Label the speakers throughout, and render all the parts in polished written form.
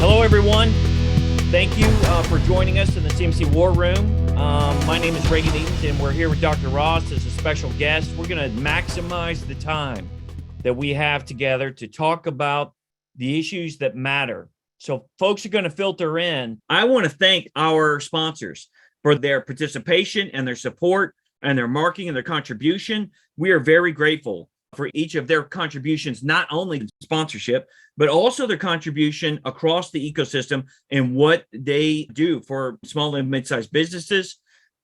Speaker 1: Hello, everyone. Thank you for joining us in the CMC War Room. My name is Regan Edens, and we're here with Dr. Ross as a special guest. We're going to maximize the time that we have together to talk about the issues that matter. So folks are going to filter in. I want to thank our sponsors for their participation and their support and their marketing and their contribution. We are very grateful for each of their contributions, not only sponsorship, but also their contribution across the ecosystem and what they do for small and mid-sized businesses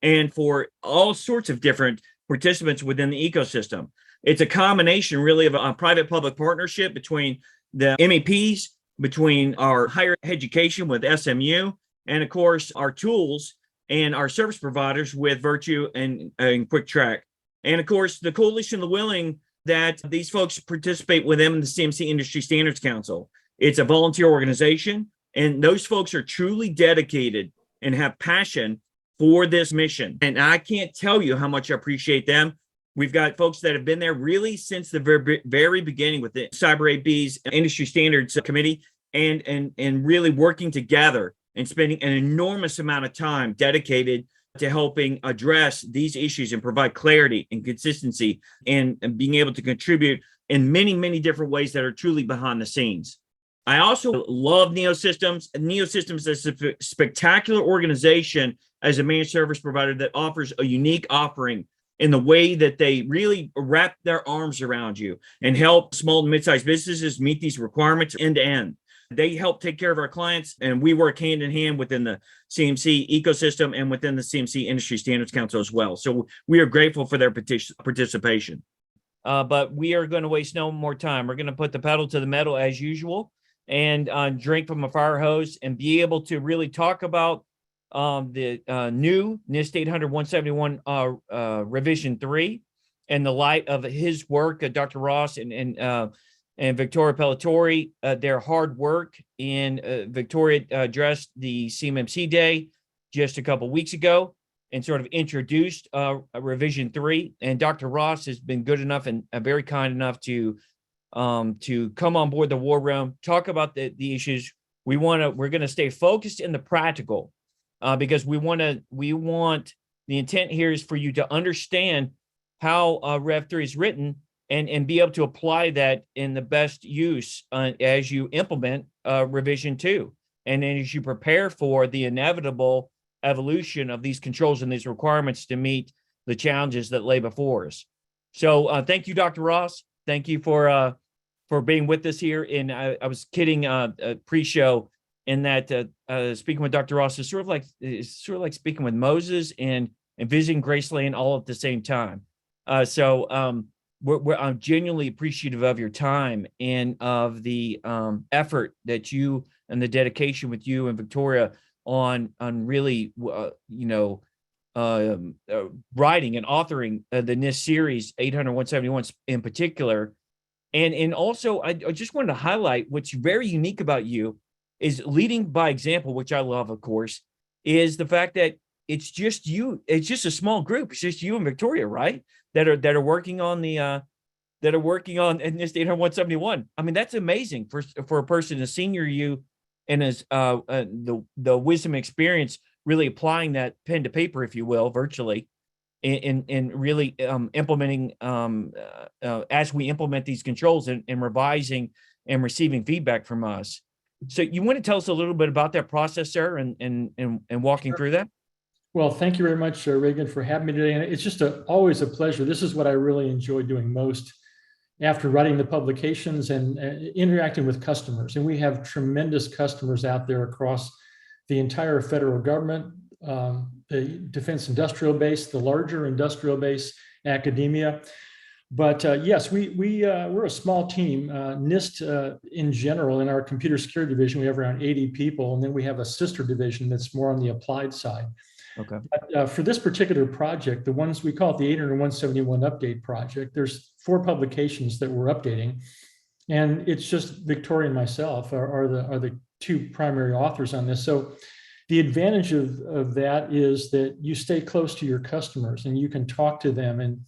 Speaker 1: and for all sorts of different participants within the ecosystem. It's a combination really of a private-public partnership between the MSPs, between our higher education with SMU, and of course our tools and our service providers with Virtue and Quick Track. And of course, the Coalition of the Willing that these folks participate with them in the CMC Industry Standards Council. It's a volunteer organization, and those folks are truly dedicated and have passion for this mission. And I can't tell you how much I appreciate them. We've got folks that have been there really since the very beginning with the Cyber AB's Industry Standards Committee and really working together and spending an enormous amount of time dedicated to helping address these issues and provide clarity and consistency and being able to contribute in many, many different ways that are truly behind the scenes. I also love Neosystems. Neosystems is a spectacular organization as a managed service provider that offers a unique offering in the way that they really wrap their arms around you and help small and mid-sized businesses meet these requirements end to end. They help take care of our clients, and we work hand in hand within the CMC ecosystem and within the CMC Industry Standards Council as well. So we are grateful for their participation. But we are going to waste no more time. We're going to put the pedal to the metal as usual and drink from a fire hose and be able to really talk about the new NIST 800-171 Revision 3 in the light of his work, Dr. Ross and Victoria Pellatori, their hard work. And Victoria addressed the CMMC Day just a couple weeks ago and sort of introduced Revision 3. And Dr. Ross has been good enough and very kind enough to come on board the War Room, talk about the issues. We're going to stay focused in the practical because we want the intent here is for you to understand how Rev 3 is written and be able to apply that in the best use as you implement Revision 2. And then as you prepare for the inevitable evolution of these controls and these requirements to meet the challenges that lay before us. So thank you, Dr. Ross. Thank you for being with us here. And I was kidding pre-show in that speaking with Dr. Ross is sort of like speaking with Moses and visiting Graceland all at the same time. I'm genuinely appreciative of your time and of the effort that you and the dedication with you and Victoria on really, writing and authoring the NIST series 800-171 in particular. And also, I just wanted to highlight what's very unique about you is leading by example, which I love, of course, is the fact that it's just you. It's just a small group. It's just you and Victoria, right? That are working on the NIST 800-171. I mean, that's amazing for a person as senior you and as the wisdom and experience really applying that pen to paper, if you will, virtually, in really implementing as we implement these controls and revising and receiving feedback from us. So you want to tell us a little bit about that process, sir, and walking through that?
Speaker 2: Well, thank you very much, Regan, for having me today. And it's just always a pleasure. This is what I really enjoy doing most after writing the publications and interacting with customers. And we have tremendous customers out there across the entire federal government, the defense industrial base, the larger industrial base, academia. But yes, we're a small team. NIST in general, in our computer security division, we have around 80 people. And then we have a sister division that's more on the applied side.
Speaker 1: Okay.
Speaker 2: But, for this particular project, the ones we call it the 800-171 update project, there's 4 publications that we're updating. And it's just Victoria and myself are the 2 primary authors on this. So the advantage of that is that you stay close to your customers and you can talk to them. And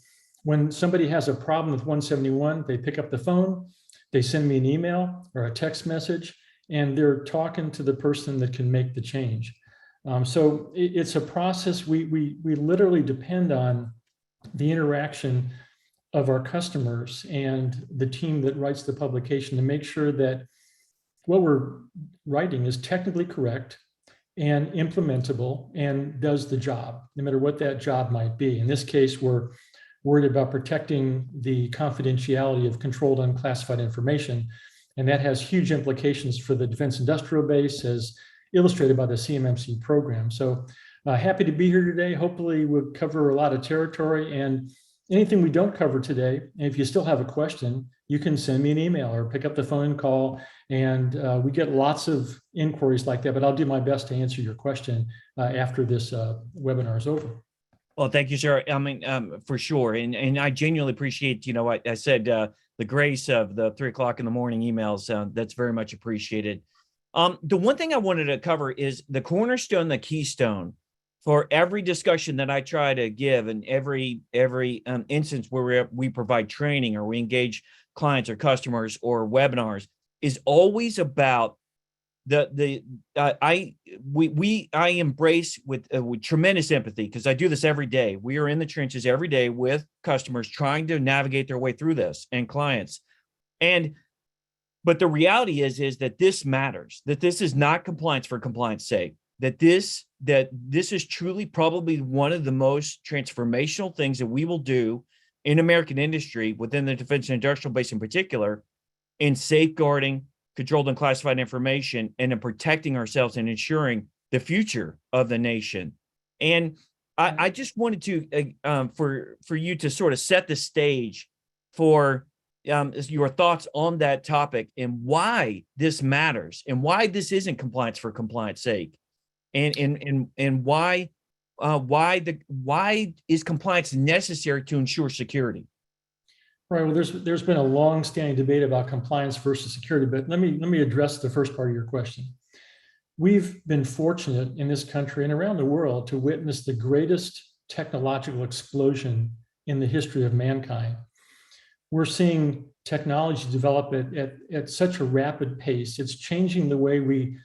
Speaker 2: when somebody has a problem with 171, they pick up the phone, they send me an email or a text message, and they're talking to the person that can make the change. So it's a process. We literally depend on the interaction of our customers and the team that writes the publication to make sure that what we're writing is technically correct and implementable and does the job, no matter what that job might be. In this case, we're worried about protecting the confidentiality of controlled unclassified information, and that has huge implications for the defense industrial base, as illustrated by the CMMC program. So happy to be here today. Hopefully we'll cover a lot of territory, and anything we don't cover today, and if you still have a question, you can send me an email or pick up the phone and call. And we get lots of inquiries like that, but I'll do my best to answer your question after this webinar is over.
Speaker 1: Well, thank you, sir. I mean, for sure. And I genuinely appreciate, I said the grace of the 3 o'clock in the morning emails. That's very much appreciated. The one thing I wanted to cover is the cornerstone, the keystone for every discussion that I try to give, and every instance where we provide training or we engage clients or customers or webinars, is always about I embrace with tremendous empathy, because I do this every day. We are in the trenches every day with customers trying to navigate their way through this, and clients. But the reality is that this matters, that this is not compliance for compliance sake, that this is truly probably one of the most transformational things that we will do in American industry, within the defense and industrial base in particular, in safeguarding controlled and classified information and in protecting ourselves and ensuring the future of the nation. And I just wanted to, for you to sort of set the stage for your thoughts on that topic, and why this matters, and why this isn't compliance for compliance sake, and why is compliance necessary to ensure security?
Speaker 2: Right. Well, there's been a long-standing debate about compliance versus security, but let me address the first part of your question. We've been fortunate in this country and around the world to witness the greatest technological explosion in the history of mankind. We're seeing technology develop at such a rapid pace. It's changing the way we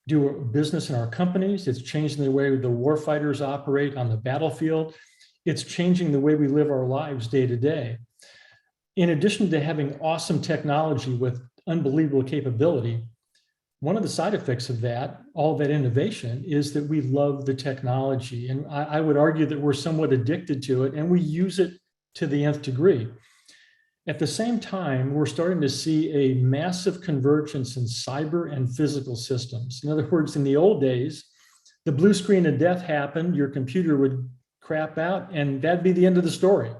Speaker 2: do business in our companies. It's changing the way the warfighters operate on the battlefield. It's changing the way we live our lives day to day. In addition to having awesome technology with unbelievable capability, one of the side effects of that, all that innovation, is that we love the technology. And I would argue that we're somewhat addicted to it, and we use it to the nth degree. At the same time, we're starting to see a massive convergence in cyber and physical systems. In other words, in the old days, the blue screen of death happened, your computer would crap out, and that'd be the end of the story.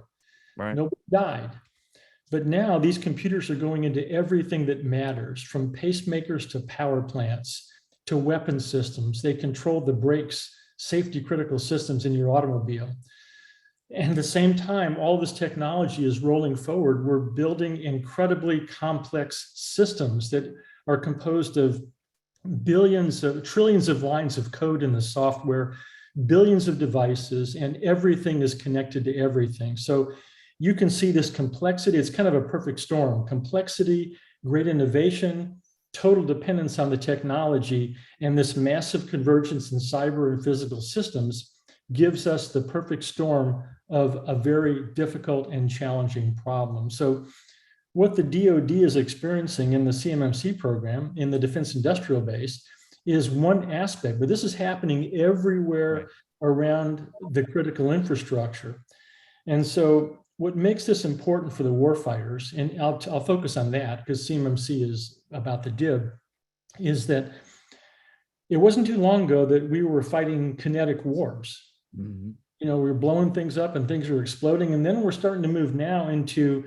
Speaker 1: Right.
Speaker 2: Nobody died. But now these computers are going into everything that matters, from pacemakers to power plants to weapon systems. They control the brakes, safety critical systems in your automobile. And at the same time, all this technology is rolling forward. We're building incredibly complex systems that are composed of trillions of lines of code in the software, billions of devices, and everything is connected to everything. So you can see this complexity. It's kind of a perfect storm: complexity, great innovation, total dependence on the technology, and this massive convergence in cyber and physical systems gives us the perfect storm of a very difficult and challenging problem. So what the DoD is experiencing in the CMMC program, in the defense industrial base, is one aspect, but this is happening everywhere around the critical infrastructure. And so what makes this important for the warfighters, and I'll focus on that because CMMC is about the DIB, is that it wasn't too long ago that we were fighting kinetic wars. Mm-hmm. We were blowing things up and things are exploding. And then we're starting to move now into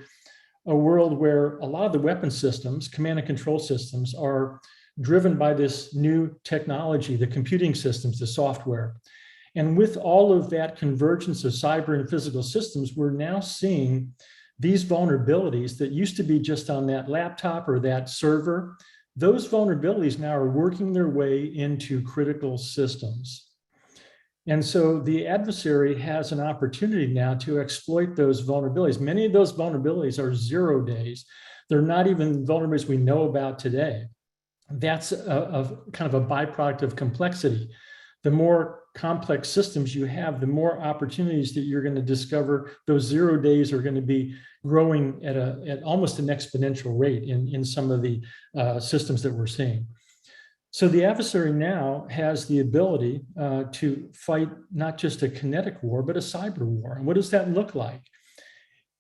Speaker 2: a world where a lot of the weapon systems, command and control systems, are driven by this new technology, the computing systems, the software. And with all of that convergence of cyber and physical systems, we're now seeing these vulnerabilities that used to be just on that laptop or that server. Those vulnerabilities now are working their way into critical systems. And so the adversary has an opportunity now to exploit those vulnerabilities. Many of those vulnerabilities are 0 days. They're not even vulnerabilities we know about today. that's a kind of a byproduct of complexity. The more complex systems you have, the more opportunities that you're going to discover. Those 0 days are going to be growing at almost an exponential rate in some of the systems that we're seeing. So the adversary now has the ability to fight not just a kinetic war, but a cyber war. And what does that look like?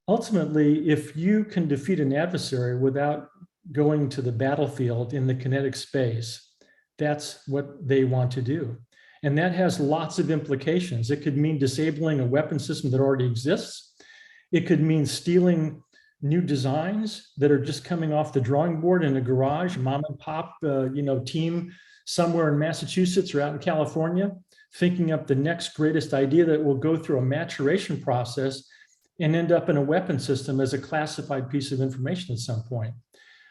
Speaker 2: Ultimately, if you can defeat an adversary without going to the battlefield in the kinetic space, that's what they want to do. And that has lots of implications. It could mean disabling a weapon system that already exists. It could mean stealing new designs that are just coming off the drawing board in a garage, mom and pop, team somewhere in Massachusetts or out in California, thinking up the next greatest idea that will go through a maturation process and end up in a weapon system as a classified piece of information at some point.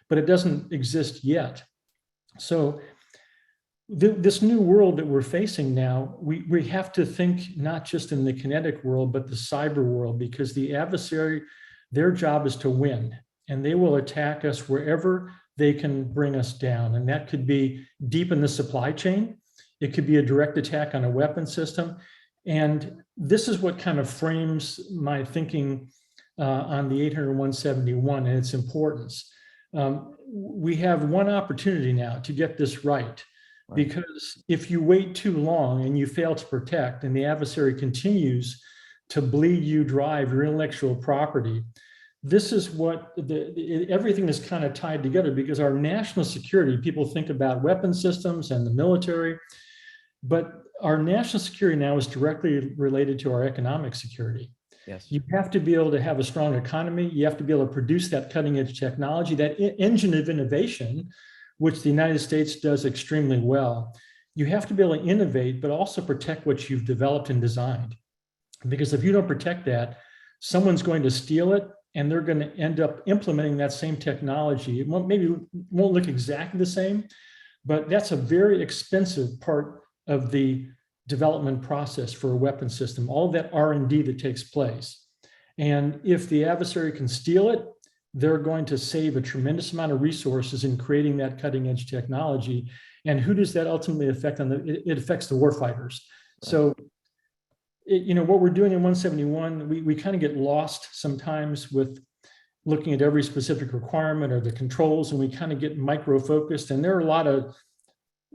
Speaker 2: But it doesn't exist yet. So this new world that we're facing now, we have to think not just in the kinetic world, but the cyber world, because the adversary, their job is to win, and they will attack us wherever they can bring us down. And that could be deep in the supply chain. It could be a direct attack on a weapon system. And this is what kind of frames my thinking on the 800-171 and its importance. We have one opportunity now to get this right. Because if you wait too long and you fail to protect, and the adversary continues to bleed you dry of your intellectual property, this is what everything is kind of tied together, because our national security, people think about weapon systems and the military, but our national security now is directly related to our economic security.
Speaker 1: Yes.
Speaker 2: You have to be able to have a strong economy. You have to be able to produce that cutting edge technology, that engine of innovation, which the United States does extremely well. You have to be able to innovate, but also protect what you've developed and designed. Because if you don't protect that, someone's going to steal it, and they're going to end up implementing that same technology. It won't look exactly the same, but that's a very expensive part of the development process for a weapon system, all that R&D that takes place. And if the adversary can steal it, they're going to save a tremendous amount of resources in creating that cutting edge technology. And who does that ultimately affect? It affects the warfighters. So, what we're doing in 171, we kind of get lost sometimes with looking at every specific requirement or the controls, and we kind of get micro-focused. And there are a lot of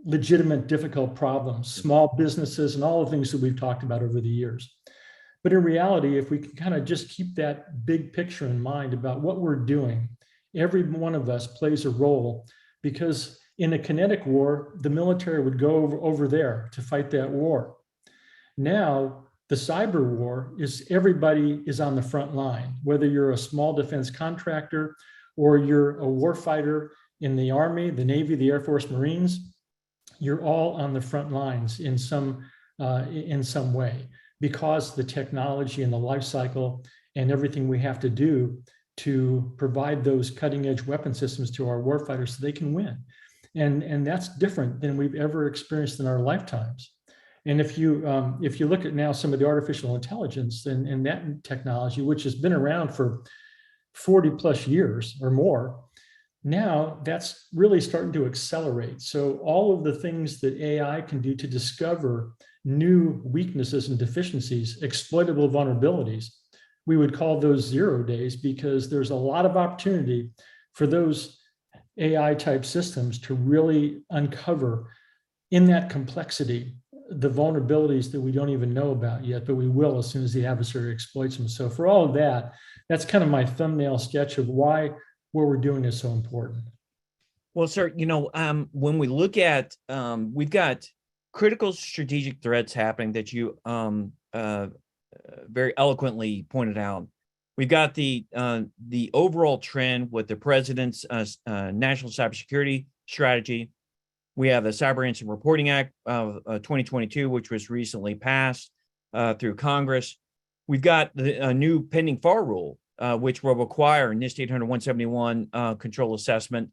Speaker 2: legitimate, difficult problems, small businesses, and all the things that we've talked about over the years. But in reality, if we can kind of just keep that big picture in mind about what we're doing, every one of us plays a role, because in a kinetic war, the military would go over there to fight that war. Now, the cyber war is everybody is on the front line, whether you're a small defense contractor or you're a warfighter in the Army, the Navy, the Air Force, Marines, you're all on the front lines in some way, because the technology and the life cycle and everything we have to do to provide those cutting edge weapon systems to our warfighters so they can win. And that's different than we've ever experienced in our lifetimes. And if you look at now some of the artificial intelligence and that technology, which has been around for 40 plus years or more, now that's really starting to accelerate. So all of the things that AI can do to discover new weaknesses and deficiencies, exploitable vulnerabilities, we would call those 0 days, because there's a lot of opportunity for those AI type systems to really uncover in that complexity the vulnerabilities that we don't even know about yet, but we will as soon as the adversary exploits them. So for all of that, that's kind of my thumbnail sketch of why what we're doing is so important.
Speaker 1: Well, sir, when we look at, we've got critical strategic threats happening that you very eloquently pointed out. We've got the overall trend with the president's national cybersecurity strategy. We have the Cyber Incident Reporting Act of 2022, which was recently passed through Congress. We've got a new pending FAR rule, which will require NIST 800-171 control assessment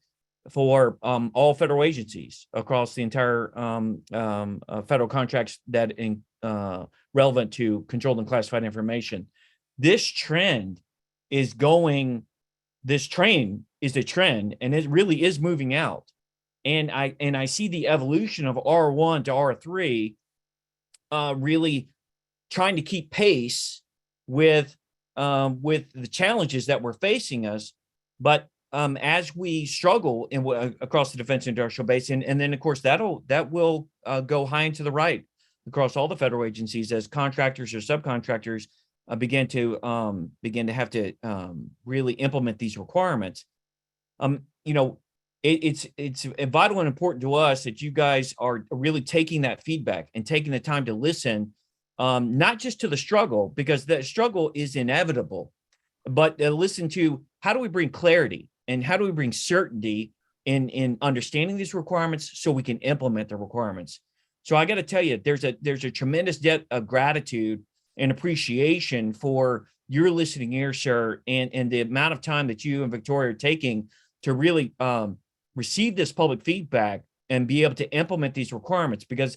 Speaker 1: for all federal agencies across the entire federal contracts that relevant to controlled and classified information. This trend is a trend, and it really is moving out. And I see the evolution of R1 to R3 really trying to keep pace with the challenges that we're facing us. But as we struggle across the defense industrial base, and then of course that will go high and to the right across all the federal agencies as contractors or subcontractors begin to have to really implement these requirements. It's vital and important to us that you guys are really taking that feedback and taking the time to listen, not just to the struggle, because the struggle is inevitable, but listen to how do we bring clarity and how do we bring certainty in understanding these requirements so we can implement the requirements. So I got to tell you, there's a tremendous debt of gratitude and appreciation for your listening ear, sir, and the amount of time that you and Victoria are taking to really receive this public feedback and be able to implement these requirements. Because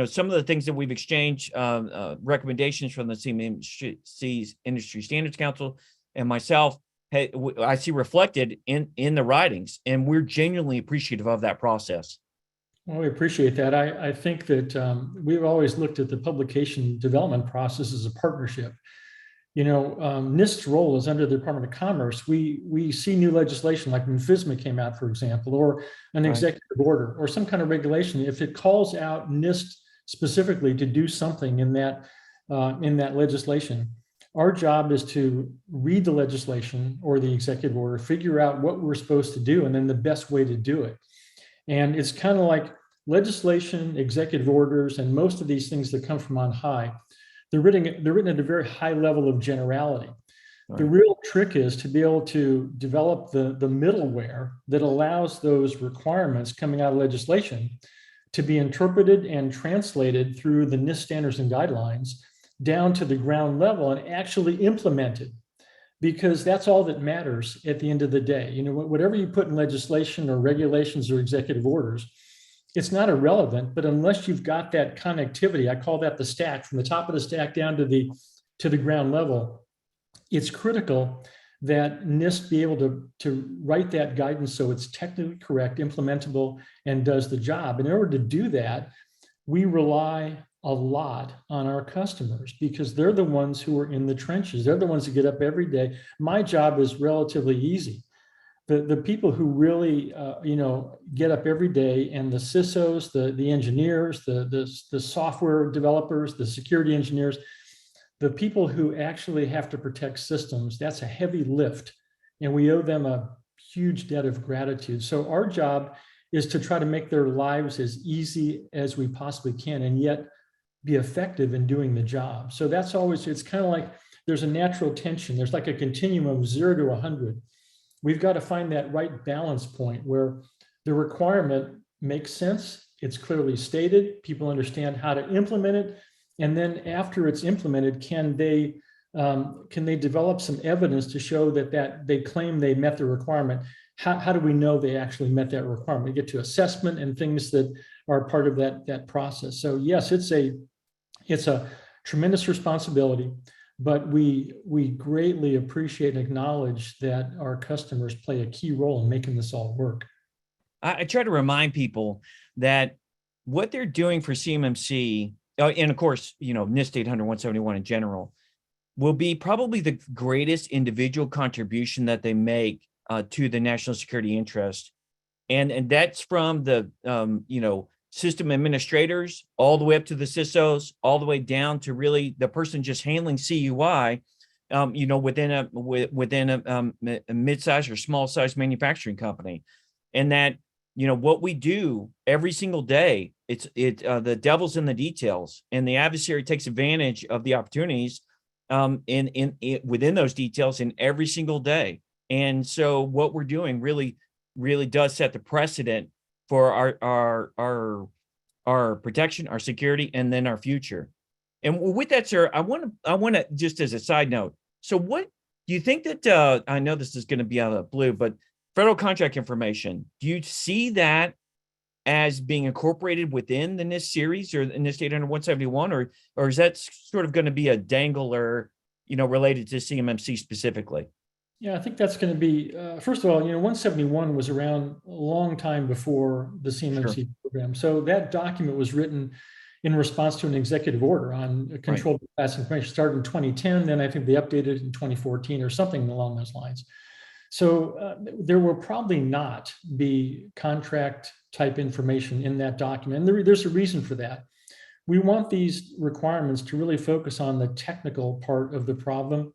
Speaker 1: some of the things that we've exchanged, recommendations from the CMMC Industry Standards Council and myself, I see reflected in the writings, and we're genuinely appreciative of that process.
Speaker 2: Well, we appreciate that. I think that we've always looked at the publication development process as a partnership. NIST's role is under the Department of Commerce. We see new legislation like when FSMA came out, for example, or an executive order or some kind of regulation. If it calls out NIST specifically to do something in that legislation, our job is to read the legislation or the executive order, figure out what we're supposed to do, and then the best way to do it. And it's kind of like legislation, executive orders, and most of these things that come from on high. They're written at a very high level of generality. Right. The real trick is to be able to develop the middleware that allows those requirements coming out of legislation to be interpreted and translated through the NIST standards and guidelines down to the ground level and actually implemented. Because that's all that matters at the end of the day. Whatever you put in legislation or regulations or executive orders, it's not irrelevant, but unless you've got that connectivity, I call that the stack, from the top of the stack down to the ground level, it's critical that NIST be able to write that guidance so it's technically correct, implementable, and does the job. And in order to do that, we rely a lot on our customers because they're the ones who are in the trenches. They're the ones that get up every day. My job is relatively easy. The people who really, get up every day, and the CISOs, the engineers, the software developers, the security engineers, the people who actually have to protect systems, that's a heavy lift. And we owe them a huge debt of gratitude. So our job is to try to make their lives as easy as we possibly can, and yet be effective in doing the job. So that's always, it's kind of like there's a natural tension. There's like a continuum of 0 to 100. We've got to find that right balance point where the requirement makes sense. It's clearly stated. People understand how to implement it. And then after it's implemented, can they develop some evidence to show that they claim they met the requirement? How do we know they actually met that requirement? We get to assessment and things that are part of that process. So yes, it's a tremendous responsibility, but we greatly appreciate and acknowledge that our customers play a key role in making this all work.
Speaker 1: I try to remind people that what they're doing for CMMC, and of course, NIST 800-171 in general, will be probably the greatest individual contribution that they make to the national security interest. And that's from the, system administrators, all the way up to the CISOs, all the way down to really the person just handling CUI, within a mid-sized or small-sized manufacturing company. And that, what we do every single day, the devil's in the details, and the adversary takes advantage of the opportunities within those details in every single day. And so what we're doing really does set the precedent for our protection, our security, and then our future. And with that, sir, I want to just as a side note. So what do you think that, I know this is going to be out of the blue, but federal contract information, do you see that as being incorporated within the NIST series or the NIST 800-171, or is that sort of going to be a dangler, related to CMMC specifically?
Speaker 2: Yeah, I think that's going to be, first of all, 171 was around a long time before the
Speaker 1: Sure.
Speaker 2: CMMC program. So that document was written in response to an executive order on
Speaker 1: Right.
Speaker 2: controlled class information. Started in 2010, then I think they updated it in 2014 or something along those lines. So there will probably not be contract type information in that document. And there's a reason for that. We want these requirements to really focus on the technical part of the problem.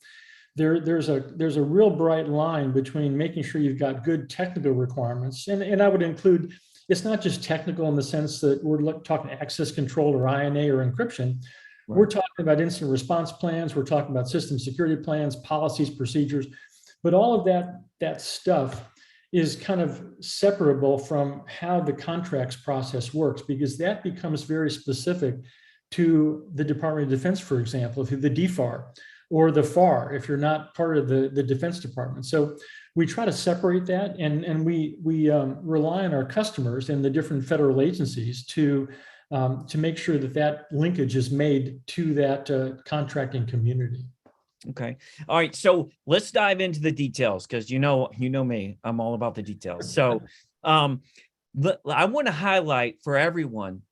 Speaker 2: There's a real bright line between making sure you've got good technical requirements, and I would include, it's not just technical in the sense that we're talking access control or INA or encryption. We're
Speaker 1: Right.
Speaker 2: talking about incident response plans, we're talking about system security plans, policies, procedures, but all of that stuff is kind of separable from how the contracts process works, because that becomes very specific to the Department of Defense, for example, through the DFAR or the FAR, if you're not part of the Defense Department. So we try to separate that, and we rely on our customers and the different federal agencies to make sure that linkage is made to that contracting community.
Speaker 1: Okay. All right. So let's dive into the details, because you know me, I'm all about the details. So I want to highlight for everyone,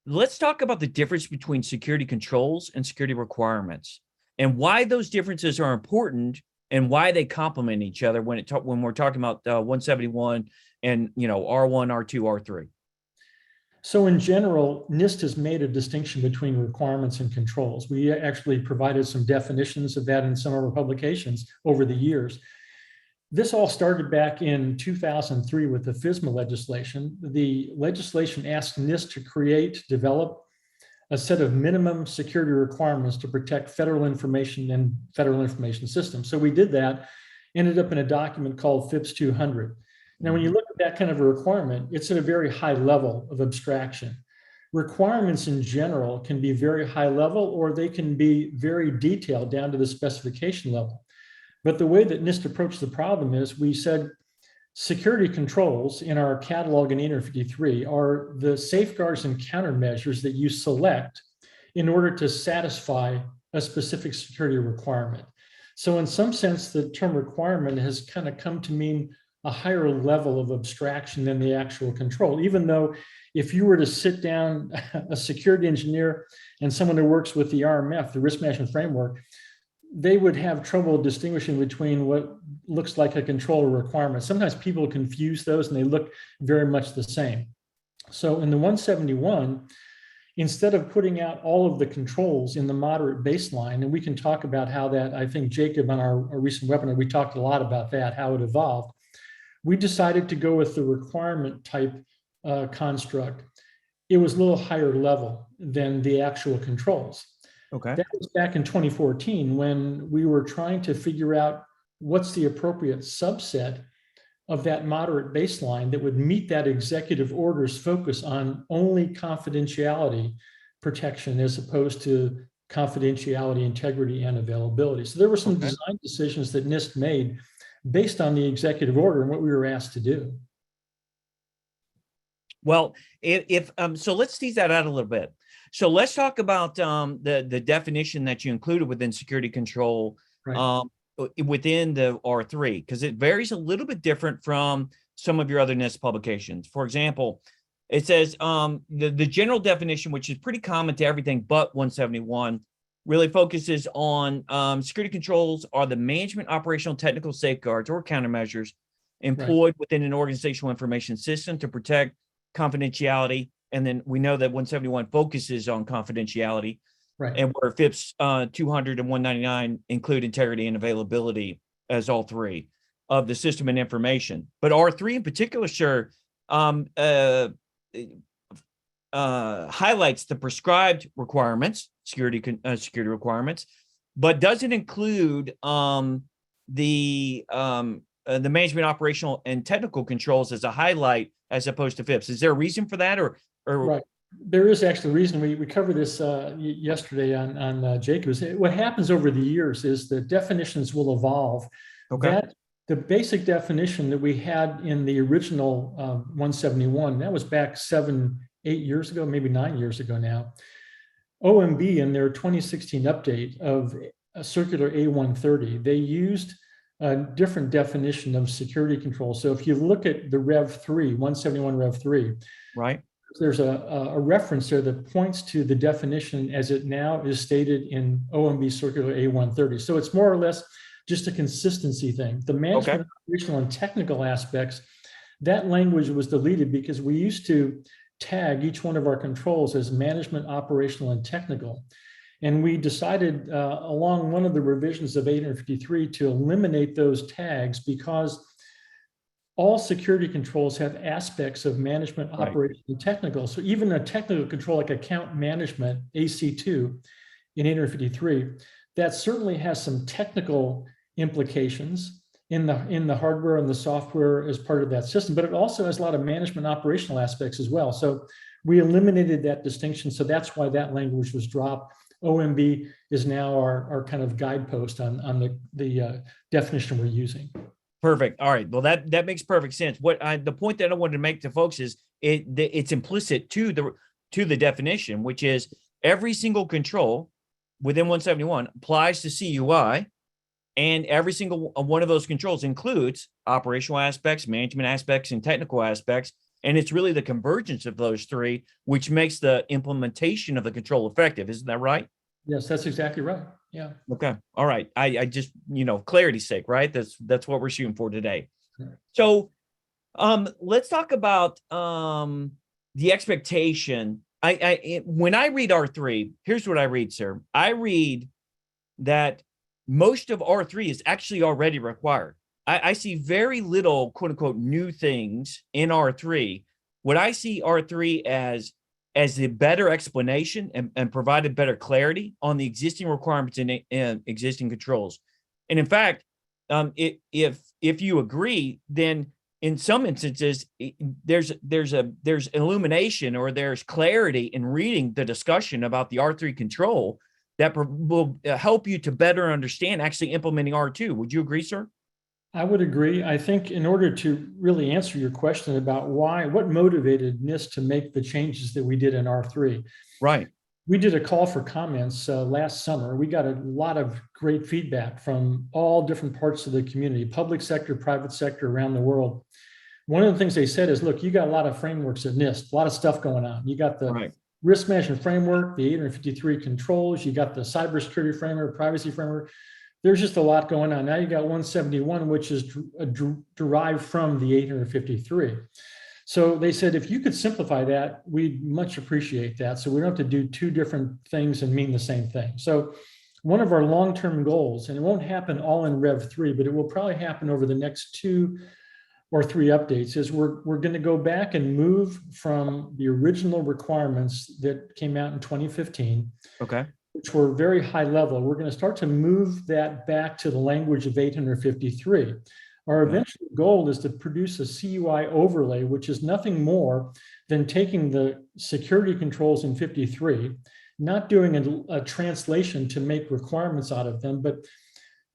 Speaker 1: let's talk about the difference between security controls and security requirements, and why those differences are important and why they complement each other when we're talking about 171 and R1, R2, R3.
Speaker 2: So in general, NIST has made a distinction between requirements and controls. We actually provided some definitions of that in some of our publications over the years. This all started back in 2003 with the FISMA legislation. The legislation asked NIST to develop a set of minimum security requirements to protect federal information and federal information systems. So we did that, ended up in a document called FIPS 200. Now, when you look at that kind of a requirement, it's at a very high level of abstraction. Requirements in general can be very high level, or they can be very detailed down to the specification level. But the way that NIST approached the problem is we said security controls in our catalog in 853 are the safeguards and countermeasures that you select in order to satisfy a specific security requirement. So in some sense, the term requirement has kind of come to mean a higher level of abstraction than the actual control, even though if you were to sit down a security engineer and someone who works with the RMF, the risk management framework, they would have trouble distinguishing between what looks like a control or requirement. Sometimes people confuse those and they look very much the same. So in the 171, instead of putting out all of the controls in the moderate baseline, and we can talk about how that, I think Jacob on our recent webinar, we talked a lot about that, how it evolved. We decided to go with the requirement type construct. It was a little higher level than the actual controls.
Speaker 1: Okay.
Speaker 2: That was back in 2014 when we were trying to figure out what's the appropriate subset of that moderate baseline that would meet that executive order's focus on only confidentiality protection as opposed to confidentiality, integrity, and availability. So there were some design decisions that NIST made based on the executive order and what we were asked to do.
Speaker 1: Well, so let's tease that out a little bit. So let's talk about the definition that you included within security control, right, within the R3, because it varies a little bit different from some of your other NIST publications. For example, it says the general definition, which is pretty common to everything but 171, really focuses on security controls are the management, operational, technical safeguards or countermeasures employed within an organizational information system to protect confidentiality. And then we know that 171 focuses on confidentiality, right, and where FIPS 200 and 199 include integrity and availability as all three of the system and information. But R3 in particular, sure, highlights the prescribed requirements, security requirements, but doesn't include the management, operational, and technical controls as a highlight as opposed to FIPS. Is there a reason for that, or
Speaker 2: right? There is actually a reason. We covered this yesterday on Jacobs. What happens over the years is the definitions will evolve. Okay. The basic definition that we had in the original 171, that was back 7-8 years ago, maybe 9 years ago now. OMB in their 2016 update of Circular A130, they used a different definition of security control. So if you look at the Rev 3, 171 Rev 3,
Speaker 1: right,
Speaker 2: there's a reference there that points to the definition as it now is stated in OMB Circular A130. So it's more or less just a consistency thing. The management, operational, and technical aspects, that language was deleted because we used to tag each one of our controls as management, operational, and technical. And we decided along one of the revisions of 853 to eliminate those tags because all security controls have aspects of management, operation, and technical. So even a technical control like account management, AC2 in 853, that certainly has some technical implications in the hardware and the software as part of that system, but it also has a lot of management the aspects as well. So we eliminated that distinction. So that's why that language was dropped. OMB is now our kind of guidepost on the definition we're using.
Speaker 1: Perfect. All right. Well, that makes perfect sense. The point that I wanted to make to folks is it's implicit to the definition, which is every single control within 171 applies to CUI, and every single one of those controls includes operational aspects, management aspects, and technical aspects. And it's really the convergence of those three, which makes the implementation of the control effective. Isn't that right?
Speaker 2: Yes, that's exactly right. Yeah.
Speaker 1: Okay. All right. I just, clarity's sake, right? That's what we're shooting for today.
Speaker 2: Right.
Speaker 1: So let's talk about the expectation. When I read R3, here's what I read, sir. I read that most of R3 is actually already required. I see very little, quote unquote, new things in R3. What I see R3 as the better explanation and provided better clarity on the existing requirements and existing controls. And in fact, if you agree, then in some instances, there's illumination or there's clarity in reading the discussion about the R3 control that will help you to better understand actually implementing R2. Would you agree, sir?
Speaker 2: I would agree. I think in order to really answer your question about what motivated NIST to make the changes that we did in R3.
Speaker 1: Right.
Speaker 2: We did a call for comments last summer. We got a lot of great feedback from all different parts of the community, public sector, private sector around the world. One of the things they said is, look, you got a lot of frameworks at NIST, a lot of stuff going on. You got the risk management framework, the 853 controls, you got the cybersecurity framework, privacy framework. There's just a lot going on. Now you got 171, which is derived from the 853. So they said, if you could simplify that, we'd much appreciate that. So we don't have to do two different things and mean the same thing. So one of our long-term goals, and it won't happen all in Rev 3, but it will probably happen over the next 2 or 3 updates, is we're going to go back and move from the original requirements that came out in 2015.
Speaker 1: Okay.
Speaker 2: Which were very high level. We're going to start to move that back to the language of 853. Our eventual goal is to produce a CUI overlay, which is nothing more than taking the security controls in 53, not doing a translation to make requirements out of them, but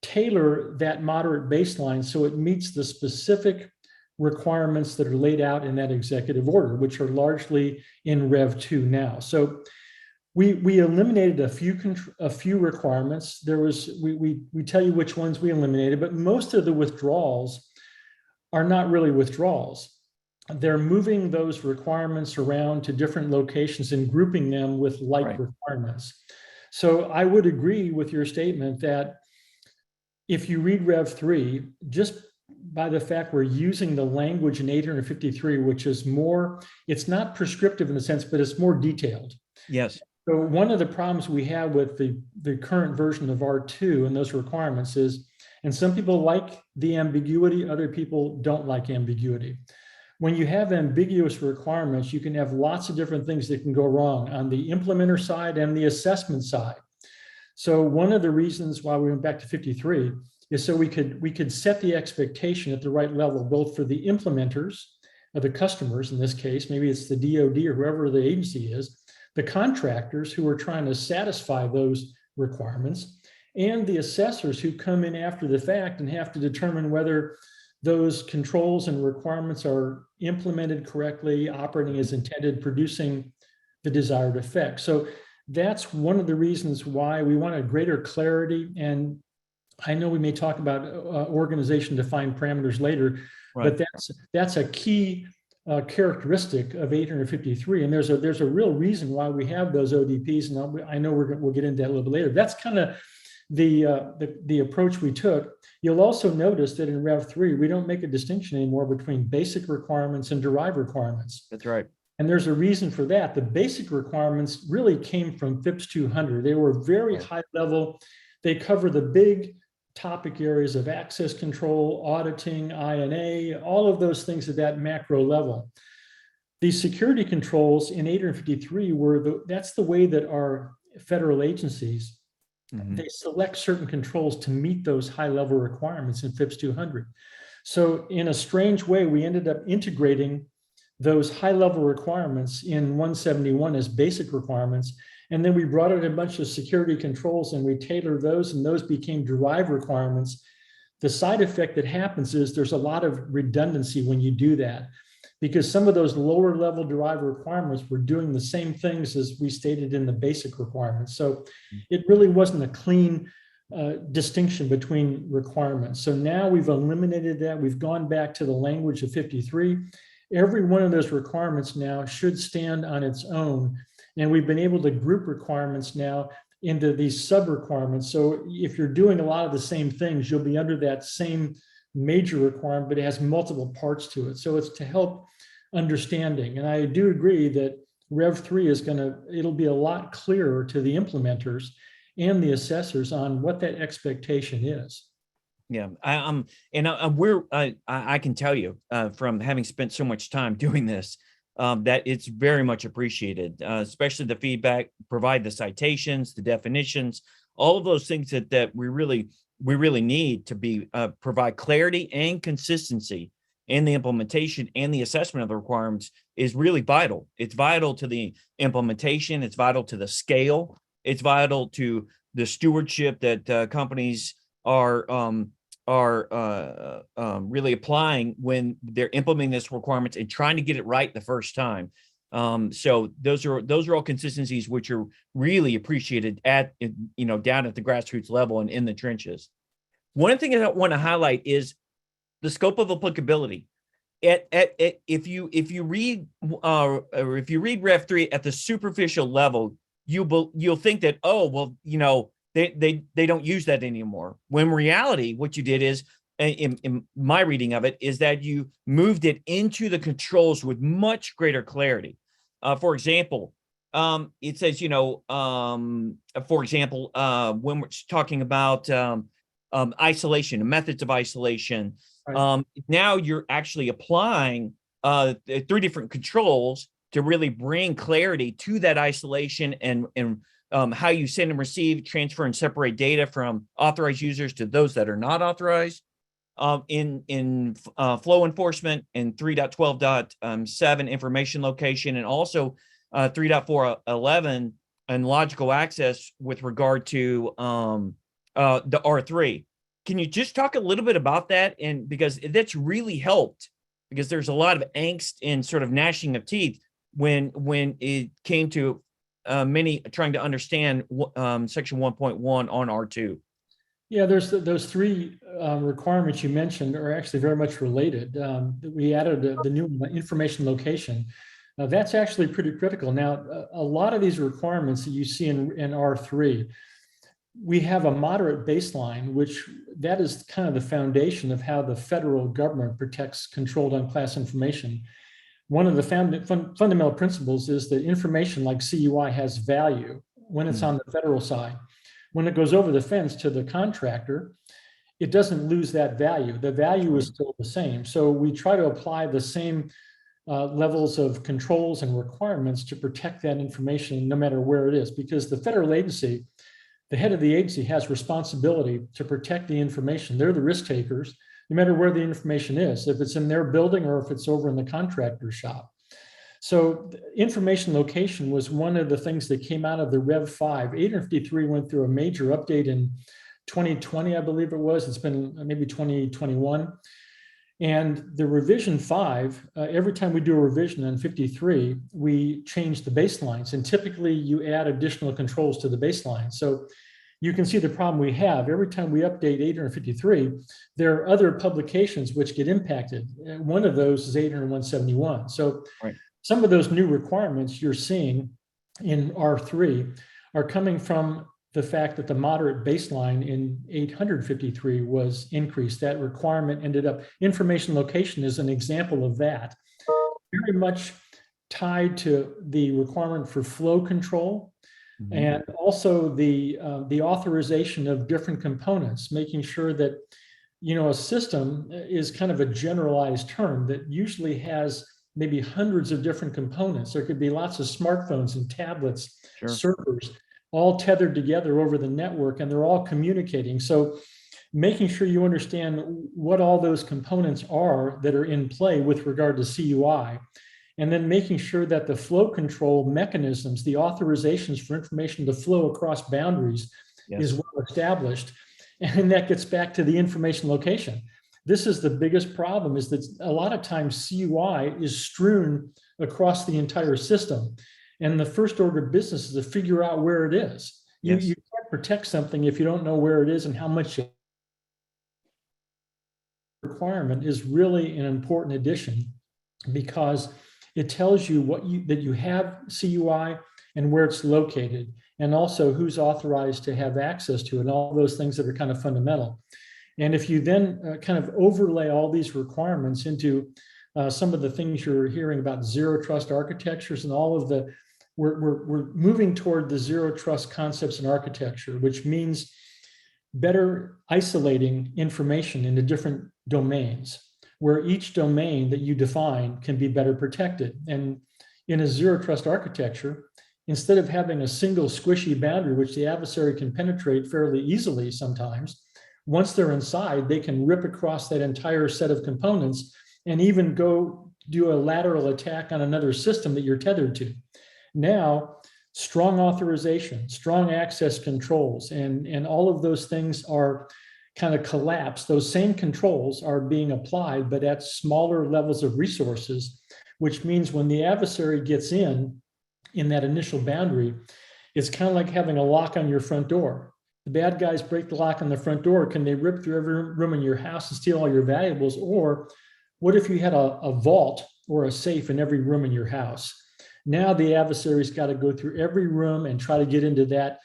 Speaker 2: tailor that moderate baseline so it meets the specific requirements that are laid out in that executive order, which are largely in Rev 2 now. So we eliminated a few requirements. There was we tell you which ones we eliminated, but most of the withdrawals are not really withdrawals. They're moving those requirements around to different locations and grouping them with like requirements. So I would agree with your statement that if you read Rev 3, just by the fact we're using the language in 853, which is more, it's not prescriptive in a sense, but it's more detailed.
Speaker 1: Yes.
Speaker 2: So one of the problems we have with the current version of R2 and those requirements is, and some people like the ambiguity, other people don't like ambiguity. When you have ambiguous requirements, you can have lots of different things that can go wrong on the implementer side and the assessment side. So one of the reasons why we went back to 53 is so we could set the expectation at the right level, both for the implementers, or the customers in this case, maybe it's the DoD or whoever the agency is, the contractors who are trying to satisfy those requirements, and the assessors who come in after the fact and have to determine whether those controls and requirements are implemented correctly, operating as intended, producing the desired effect. So that's one of the reasons why we want a greater clarity. And I know we may talk about organization-defined parameters later,
Speaker 1: Right.
Speaker 2: but that's a key characteristic of 853, and there's a real reason why we have those ODPs, and I know we'll get into that a little bit later. That's kind of the approach we took. You'll also notice that in Rev 3, we don't make a distinction anymore between basic requirements and derived requirements.
Speaker 1: That's right.
Speaker 2: And there's a reason for that. The basic requirements really came from FIPS 200. They were very high level. They cover the big topic areas of access control, auditing, INA, all of those things at that macro level. These security controls in 853 that's the way that our federal agencies, they select certain controls to meet those high level requirements in FIPS 200. So in a strange way, we ended up integrating those high level requirements in 171 as basic requirements. And then we brought in a bunch of security controls and we tailored those, and those became derived requirements. The side effect that happens is there's a lot of redundancy when you do that, because some of those lower level derived requirements were doing the same things as we stated in the basic requirements. So it really wasn't a clean distinction between requirements. So now we've eliminated that. We've gone back to the language of 53. Every one of those requirements now should stand on its own. And we've been able to group requirements now into these sub-requirements. So if you're doing a lot of the same things, you'll be under that same major requirement, but it has multiple parts to it. So it's to help understanding. And I do agree that Rev 3 it'll be a lot clearer to the implementers and the assessors on what that expectation is.
Speaker 1: Yeah, I can tell you from having spent so much time doing this, that it's very much appreciated, especially the feedback, provide the citations, the definitions, all of those things that we really need to be provide clarity and consistency in the implementation and the assessment of the requirements is really vital. It's vital to the implementation. It's vital to the scale. It's vital to the stewardship that companies are really applying when they're implementing this requirements and trying to get it right the first time. So those are all consistencies which are really appreciated down at the grassroots level and in the trenches. One thing I want to highlight is the scope of applicability. If you read Rev 3 at the superficial level, you'll think that, oh well, they don't use that anymore. When in reality, what you did is, in my reading of it, is that you moved it into the controls with much greater clarity. For example, it says, for example, when we're talking about isolation and methods of isolation, right. Now you're actually applying 3 different controls to really bring clarity to that isolation and how you send and receive, transfer, and separate data from authorized users to those that are not authorized. In flow enforcement in 3.12.7 information location, and also 3.4.11 and logical access with regard to the R3. Can you just talk a little bit about that? And because that's really helped, because there's a lot of angst and sort of gnashing of teeth when it came to many trying to understand section 1.1 on R2.
Speaker 2: Yeah, there's those 3 requirements you mentioned are actually very much related. We added the new information location. That's actually pretty critical. Now, a lot of these requirements that you see in R3, we have a moderate baseline, which that is kind of the foundation of how the federal government protects controlled unclassified information. One of the fundamental principles is that information like CUI has value when it's on the federal side. When it goes over the fence to the contractor, it doesn't lose that value. The value is still the same. So we try to apply the same levels of controls and requirements to protect that information no matter where it is, because the federal agency, the head of the agency, has responsibility to protect the information. They're the risk takers, no matter where the information is, if it's in their building or if it's over in the contractor's shop. So information location was one of the things that came out of the Rev 5. 853 went through a major update in 2020, I believe it was. It's been maybe 2021. And the revision 5, every time we do a revision on 53, we change the baselines. And typically you add additional controls to the baseline. So you can see the problem we have. Every time we update 853, there are other publications which get impacted. One of those is 80171. So
Speaker 1: Right.
Speaker 2: some of those new requirements you're seeing in R3 are coming from the fact that the moderate baseline in 853 was increased. That requirement ended up, information location is an example of that. Very much tied to the requirement for flow control, and also the authorization of different components, making sure that, a system is kind of a generalized term that usually has maybe hundreds of different components. There could be lots of smartphones and tablets,
Speaker 1: Sure.
Speaker 2: servers, all tethered together over the network, and they're all communicating. So making sure you understand what all those components are that are in play with regard to CUI, and then making sure that the flow control mechanisms, the authorizations for information to flow across boundaries,
Speaker 1: Yes.
Speaker 2: is well established. And that gets back to the information location. This is the biggest problem, is that a lot of times CUI is strewn across the entire system. And the first order of business is to figure out where it is.
Speaker 1: Yes.
Speaker 2: You can't protect something if you don't know where it is and how much requirement is really an important addition, because it tells you that you have CUI and where it's located, and also who's authorized to have access to it, and all those things that are kind of fundamental. And if you then kind of overlay all these requirements into some of the things you're hearing about, zero trust architectures and all of the, we're moving toward the zero trust concepts and architecture, which means better isolating information into different domains, where each domain that you define can be better protected. And in a zero trust architecture, instead of having a single squishy boundary, which the adversary can penetrate fairly easily sometimes, once they're inside, they can rip across that entire set of components and even go do a lateral attack on another system that you're tethered to. Now, strong authorization, strong access controls, and all of those things are kind of collapsed. Those same controls are being applied, but at smaller levels of resources, which means when the adversary gets in that initial boundary, it's kind of like having a lock on your front door. The bad guys break the lock on the front door. Can they rip through every room in your house and steal all your valuables? Or what if you had a vault or a safe in every room in your house? Now the adversary's got to go through every room and try to get into that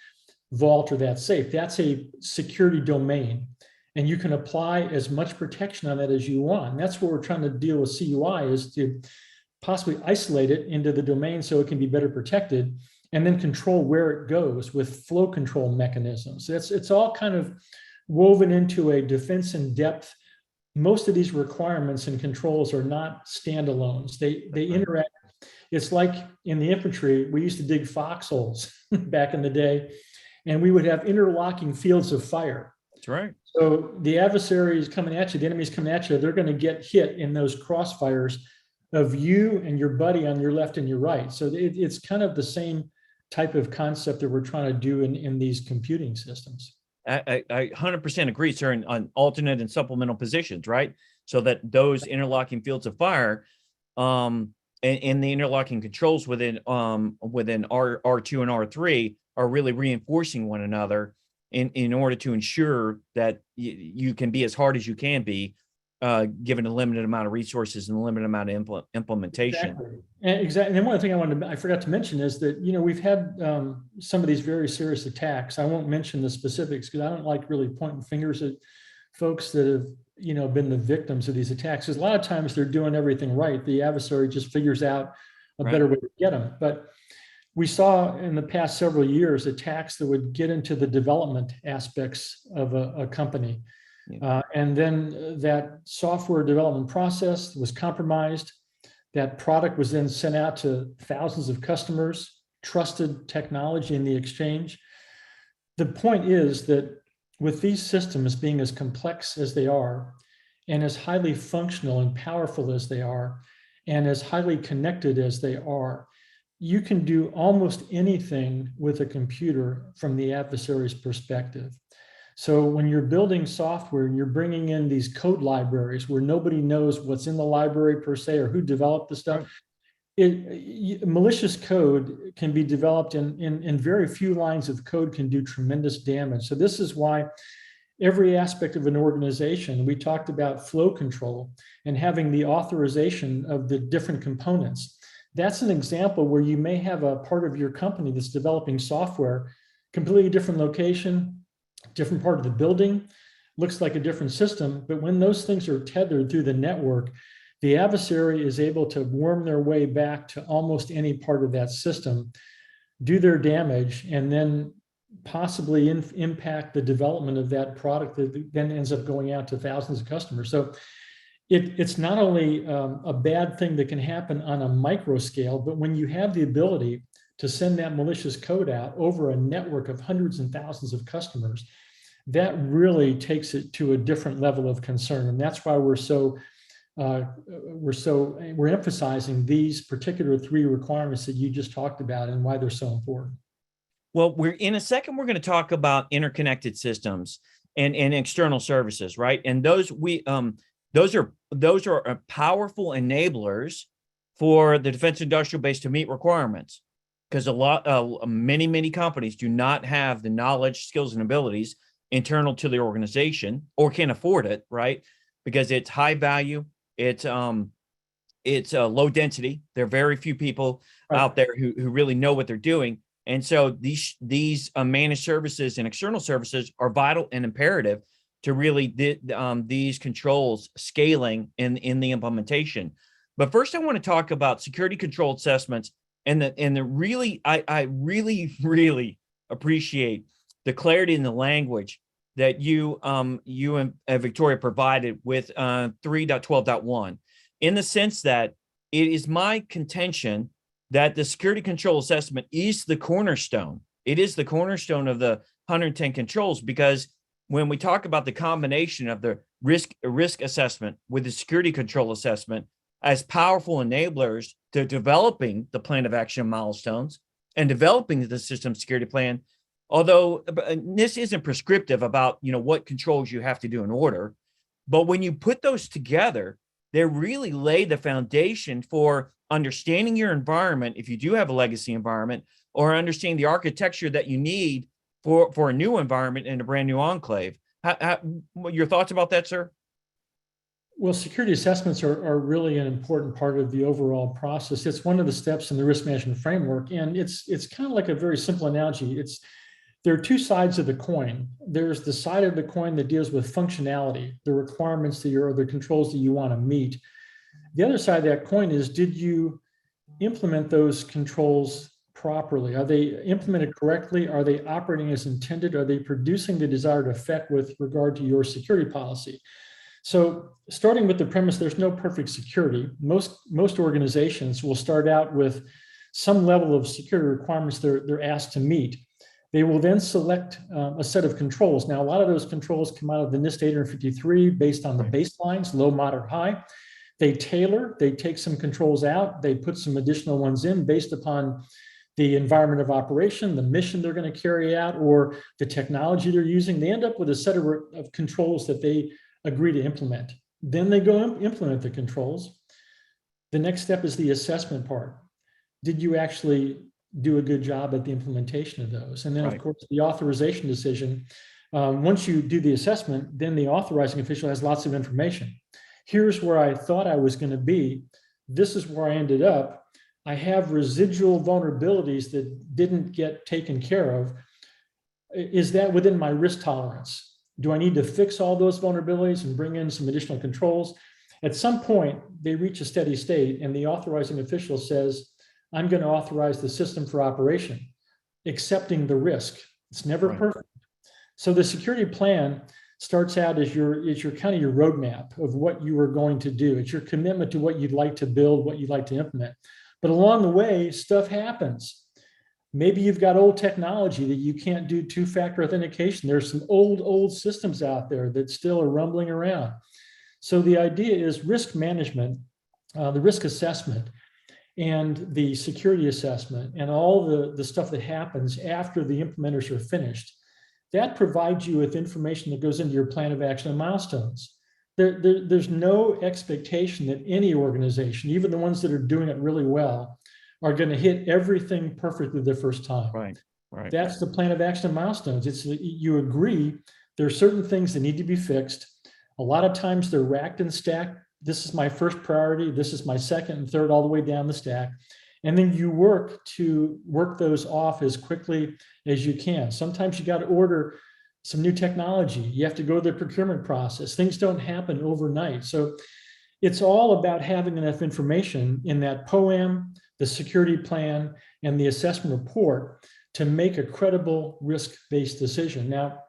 Speaker 2: vault or that safe. That's a security domain. And you can apply as much protection on that as you want. And that's what we're trying to deal with CUI, is to possibly isolate it into the domain so it can be better protected, and then control where it goes with flow control mechanisms. It's all kind of woven into a defense in depth. Most of these requirements and controls are not standalones. They interact. It's like in the infantry, we used to dig foxholes back in the day, and we would have interlocking fields of fire.
Speaker 1: That's right.
Speaker 2: So the adversary is coming at you, the enemy's coming at you, they're going to get hit in those crossfires of you and your buddy on your left and your right. So it's kind of the same type of concept that we're trying to do in these computing systems.
Speaker 1: I 100% agree, sir, on alternate and supplemental positions, right? So that those interlocking fields of fire and the interlocking controls within R2 and R3 are really reinforcing one another in order to ensure that you can be as hard as you can be, given a limited amount of resources and a limited amount of implementation.
Speaker 2: Exactly. And one other thing I forgot to mention is that, we've had some of these very serious attacks. I won't mention the specifics because I don't like really pointing fingers at folks that have, been the victims of these attacks. Because a lot of times they're doing everything right. The adversary just figures out a better way to get them. But we saw in the past several years attacks that would get into the development aspects of a company. And then that software development process was compromised. That product was then sent out to thousands of customers, trusted technology in the exchange. The point is that with these systems being as complex as they are, and as highly functional and powerful as they are, and as highly connected as they are, you can do almost anything with a computer from the adversary's perspective. So when you're building software and you're bringing in these code libraries where nobody knows what's in the library per se or who developed the stuff, Malicious code can be developed in very few lines of code can do tremendous damage. So this is why every aspect of an organization, we talked about flow control and having the authorization of the different components. That's an example where you may have a part of your company that's developing software, completely different location, different part of the building, looks like a different system, but when those things are tethered through the network, the adversary is able to worm their way back to almost any part of that system, do their damage, and then possibly impact the development of that product that then ends up going out to thousands of customers. So it's not only a bad thing that can happen on a micro scale, but when you have the ability to send that malicious code out over a network of hundreds and thousands of customers, that really takes it to a different level of concern. And that's why we're emphasizing these particular 3 requirements that you just talked about and why they're so important.
Speaker 1: Well, in a second, we're going to talk about interconnected systems and external services, right? And those are powerful enablers for the defense industrial base to meet requirements, because many companies do not have the knowledge, skills, and abilities internal to the organization, or can't afford it, right? Because it's high value, it's low density. There are very few people out there who really know what they're doing. And so these managed services and external services are vital and imperative to really these controls scaling in the implementation. But first, I want to talk about security control assessments and I really appreciate the clarity in the language that you and Victoria provided with 3.12.1, in the sense that it is my contention that the security control assessment is the cornerstone. It is the cornerstone of the 110 controls, because when we talk about the combination of the risk assessment with the security control assessment as powerful enablers to developing the plan of action milestones and developing the system security plan, although this isn't prescriptive about what controls you have to do in order, but when you put those together, they really lay the foundation for understanding your environment, if you do have a legacy environment, or understanding the architecture that you need for a new environment in a brand new enclave. Your thoughts about that, sir?
Speaker 2: Well, security assessments are really an important part of the overall process. It's one of the steps in the risk management framework, and it's kind of like a very simple analogy. There are 2 sides of the coin. There's the side of the coin that deals with functionality, the requirements or the controls that you want to meet. The other side of that coin is, did you implement those controls properly? Are they implemented correctly? Are they operating as intended? Are they producing the desired effect with regard to your security policy? So starting with the premise, there's no perfect security. Most organizations will start out with some level of security requirements they're asked to meet. They will then select a set of controls. Now, a lot of those controls come out of the NIST 853 based on the baselines, low, moderate, high. They take some controls out, they put some additional ones in based upon the environment of operation, the mission they're going to carry out, or the technology they're using. They end up with a set of controls that they agree to implement. Then they go implement the controls. The next step is the assessment part. Did you actually do a good job at the implementation of those? And then, of course, the authorization decision. Once you do the assessment, then the authorizing official has lots of information. Here's where I thought I was going to be. This is where I ended up. I have residual vulnerabilities that didn't get taken care of. Is that within my risk tolerance? Do I need to fix all those vulnerabilities and bring in some additional controls? At some point, they reach a steady state, and the authorizing official says, I'm going to authorize the system for operation, accepting the risk. It's never perfect. So the security plan starts out as your kind of your roadmap of what you are going to do. It's your commitment to what you'd like to build, what you'd like to implement. But along the way, stuff happens. Maybe you've got old technology that you can't do 2-factor authentication. There's some old systems out there that still are rumbling around. So the idea is risk management, the risk assessment, and the security assessment, and all the stuff that happens after the implementers are finished. That provides you with information that goes into your plan of action and milestones. there's no expectation that any organization, even the ones that are doing it really well, are going to hit everything perfectly the first time.
Speaker 1: Right. Right.
Speaker 2: That's the plan of action and milestones. It's you agree there are certain things that need to be fixed. A lot of times they're racked and stacked. This is my first priority. This is my second and third, all the way down the stack. And then you work those off as quickly as you can. Sometimes you got to order some new technology. You have to go through the procurement process. Things don't happen overnight. So it's all about having enough information in that POAM, the security plan, and the assessment report to make a credible risk-based decision. Now,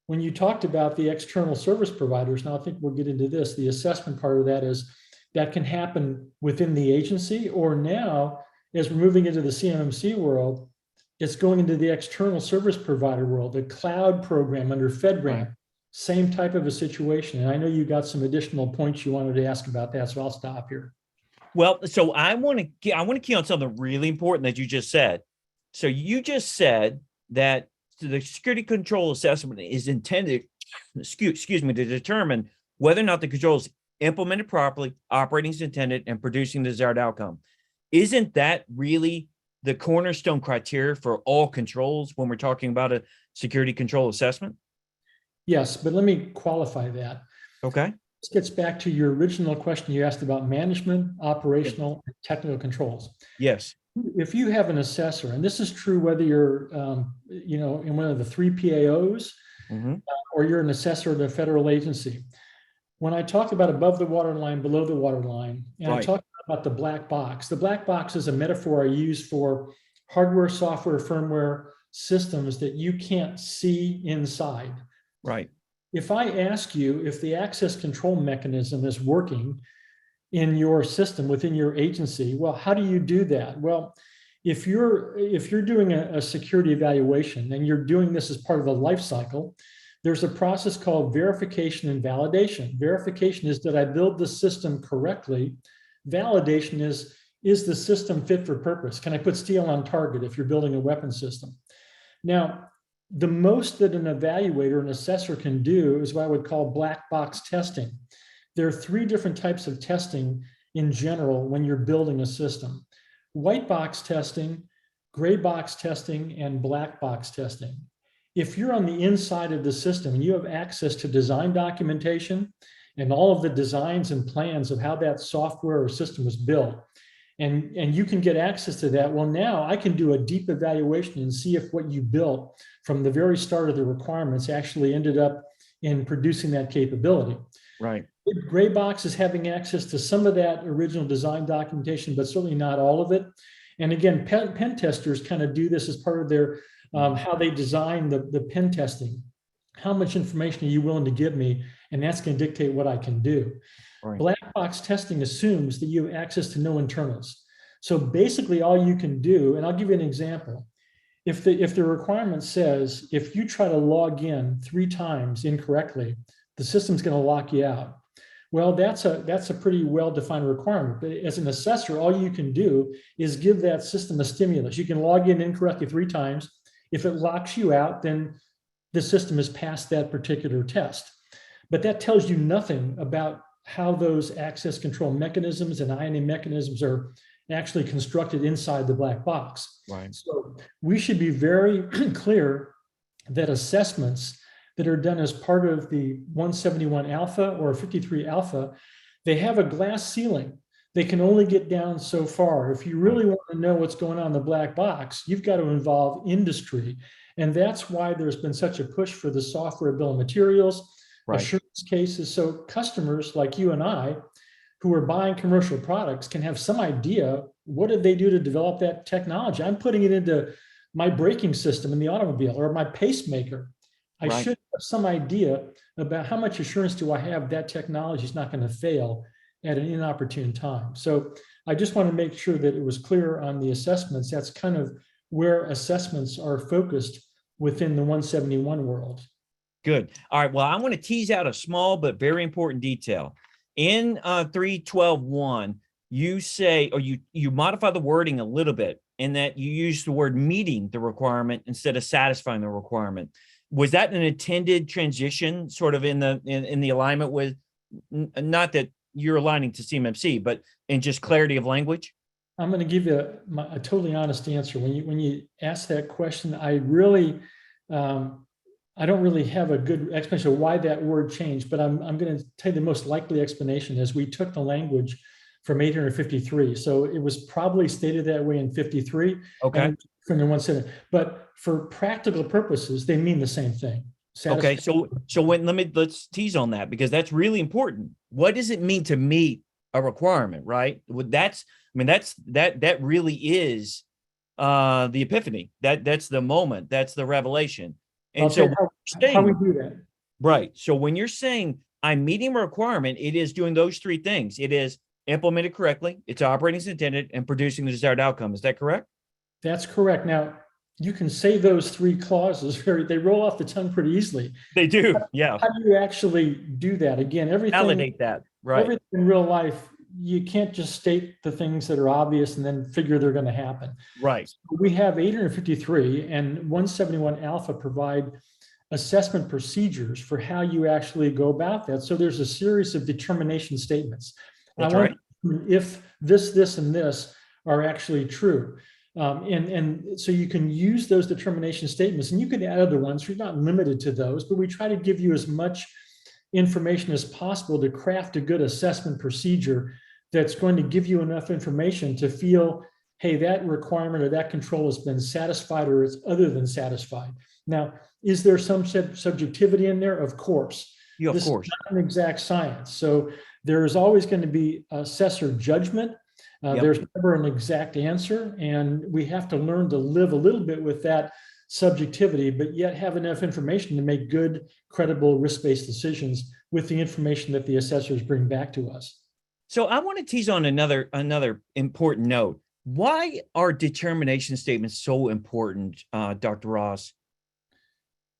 Speaker 2: when you talked about the external service providers, now I think we'll get into this, the assessment part of that is that can happen within the agency, or now, as we're moving into the CMMC world, it's going into the external service provider world, the cloud program under FedRAMP,
Speaker 1: Right.
Speaker 2: same type of a situation. And I know you got some additional points you wanted to ask about that, so I'll stop here.
Speaker 1: Well, so I want to key on something really important that you just said. So you just said that the security control assessment is intended, excuse me, to determine whether or not the control is implemented properly, operating as intended, and producing the desired outcome. Isn't that really the cornerstone criteria for all controls when we're talking about a security control assessment?
Speaker 2: Yes, but let me qualify that.
Speaker 1: Okay.
Speaker 2: This gets back to your original question you asked about management, operational, and technical controls.
Speaker 1: Yes.
Speaker 2: If you have an assessor, and this is true whether you're, in one of the 3 PAOs, or you're an assessor at a federal agency. When I talk about above the waterline, below the waterline, and I talk about the black box is a metaphor I use for hardware, software, firmware systems that you can't see inside.
Speaker 1: Right.
Speaker 2: If I ask you if the access control mechanism is working in your system within your agency, well, how do you do that? Well, if you're doing a security evaluation and you're doing this as part of the life cycle, there's a process called verification and validation. Verification is, did I build the system correctly? Validation is the system fit for purpose? Can I put steel on target if you're building a weapon system? Now, the most that an evaluator, an assessor can do is what I would call black box testing. There are 3 different types of testing in general when you're building a system: white box testing, gray box testing, and black box testing. If you're on the inside of the system and you have access to design documentation and all of the designs and plans of how that software or system was built, and you can get access to that, well, now I can do a deep evaluation and see if what you built from the very start of the requirements actually ended up in producing that capability.
Speaker 1: Right.
Speaker 2: Gray box is having access to some of that original design documentation, but certainly not all of it. And again, pen testers kind of do this as part of their how they design the pen testing. How much information are you willing to give me? And that's going to dictate what I can do.
Speaker 1: Right.
Speaker 2: Black box testing assumes that you have access to no internals. So basically all you can do, and I'll give you an example. If the requirement says, if you try to log in 3 times incorrectly, the system's going to lock you out. Well, that's a pretty well-defined requirement. But as an assessor, all you can do is give that system a stimulus. You can log in incorrectly 3 times. If it locks you out, then the system has passed that particular test. But that tells you nothing about how those access control mechanisms and INA mechanisms are actually constructed inside the black box.
Speaker 1: Right.
Speaker 2: So we should be very clear that assessments that are done as part of the 171 alpha or 53 alpha, they have a glass ceiling. They can only get down so far. If you really want to know what's going on in the black box, you've got to involve industry. And that's why there's been such a push for the software bill of materials, assurance cases. So customers like you and I, who are buying commercial products, can have some idea, what did they do to develop that technology? I'm putting it into my braking system in the automobile or my pacemaker. I should have some idea about how much assurance do I have that technology is not going to fail at an inopportune time. So I just want to make sure that it was clear on the assessments. That's kind of where assessments are focused within the 171 world.
Speaker 1: Good. All right. Well, I want to tease out a small but very important detail. In 3.12.1, you say, or you modify the wording a little bit in that you use the word meeting the requirement instead of satisfying the requirement. Was that an intended transition sort of in the alignment with not that you're aligning to CMMC, but in just clarity of language?
Speaker 2: I'm going to give you a totally honest answer. When you ask that question, I really, I don't really have a good explanation of why that word changed, but I'm going to tell you the most likely explanation is we took the language from 853. So it was probably stated that way in 53.
Speaker 1: Okay.
Speaker 2: From the 170. But for practical purposes, they mean the same thing.
Speaker 1: Okay. So let's tease on that, because that's really important. What does it mean to meet a requirement, right? That really is the epiphany. That's the moment. That's the revelation. And so
Speaker 2: how we do that.
Speaker 1: Right. So when you're saying I'm meeting a requirement, it is doing those three things. It is implemented correctly, it's operating as intended, and producing the desired outcome. Is that correct?
Speaker 2: That's correct. Now, you can say those three clauses, they roll off the tongue pretty easily.
Speaker 1: They do, yeah.
Speaker 2: How do you actually do that? Again, everything.
Speaker 1: Validate that, right.
Speaker 2: Everything in real life, you can't just state the things that are obvious and then figure they're going to happen.
Speaker 1: Right.
Speaker 2: So we have 853 and 171 alpha provide assessment procedures for how you actually go about that. So there's a series of determination statements.
Speaker 1: That's right.
Speaker 2: If this, and this are actually true. And so you can use those determination statements, and you can add other ones. You're not limited to those, but we try to give you as much information as possible to craft a good assessment procedure that's going to give you enough information to feel, hey, that requirement or that control has been satisfied or it's other than satisfied. Now, is there some subjectivity in there? Of course.
Speaker 1: Yeah, of
Speaker 2: this
Speaker 1: course.
Speaker 2: is not an exact science. So there is always going to be assessor judgment.
Speaker 1: Yep.
Speaker 2: There's never an exact answer, and we have to learn to live a little bit with that subjectivity, but yet have enough information to make good, credible, risk-based decisions with the information that the assessors bring back to us.
Speaker 1: So I want to tease on another important note. Why are determination statements so important, Dr. Ross?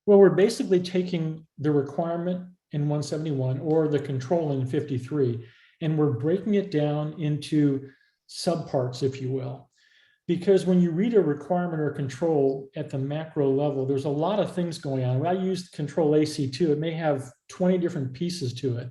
Speaker 2: Well, we're basically taking the requirement in 171 or the control in 53, and we're breaking it down into subparts, if you will. Because when you read a requirement or control at the macro level, there's a lot of things going on. When I used control AC2, it may have 20 different pieces to it.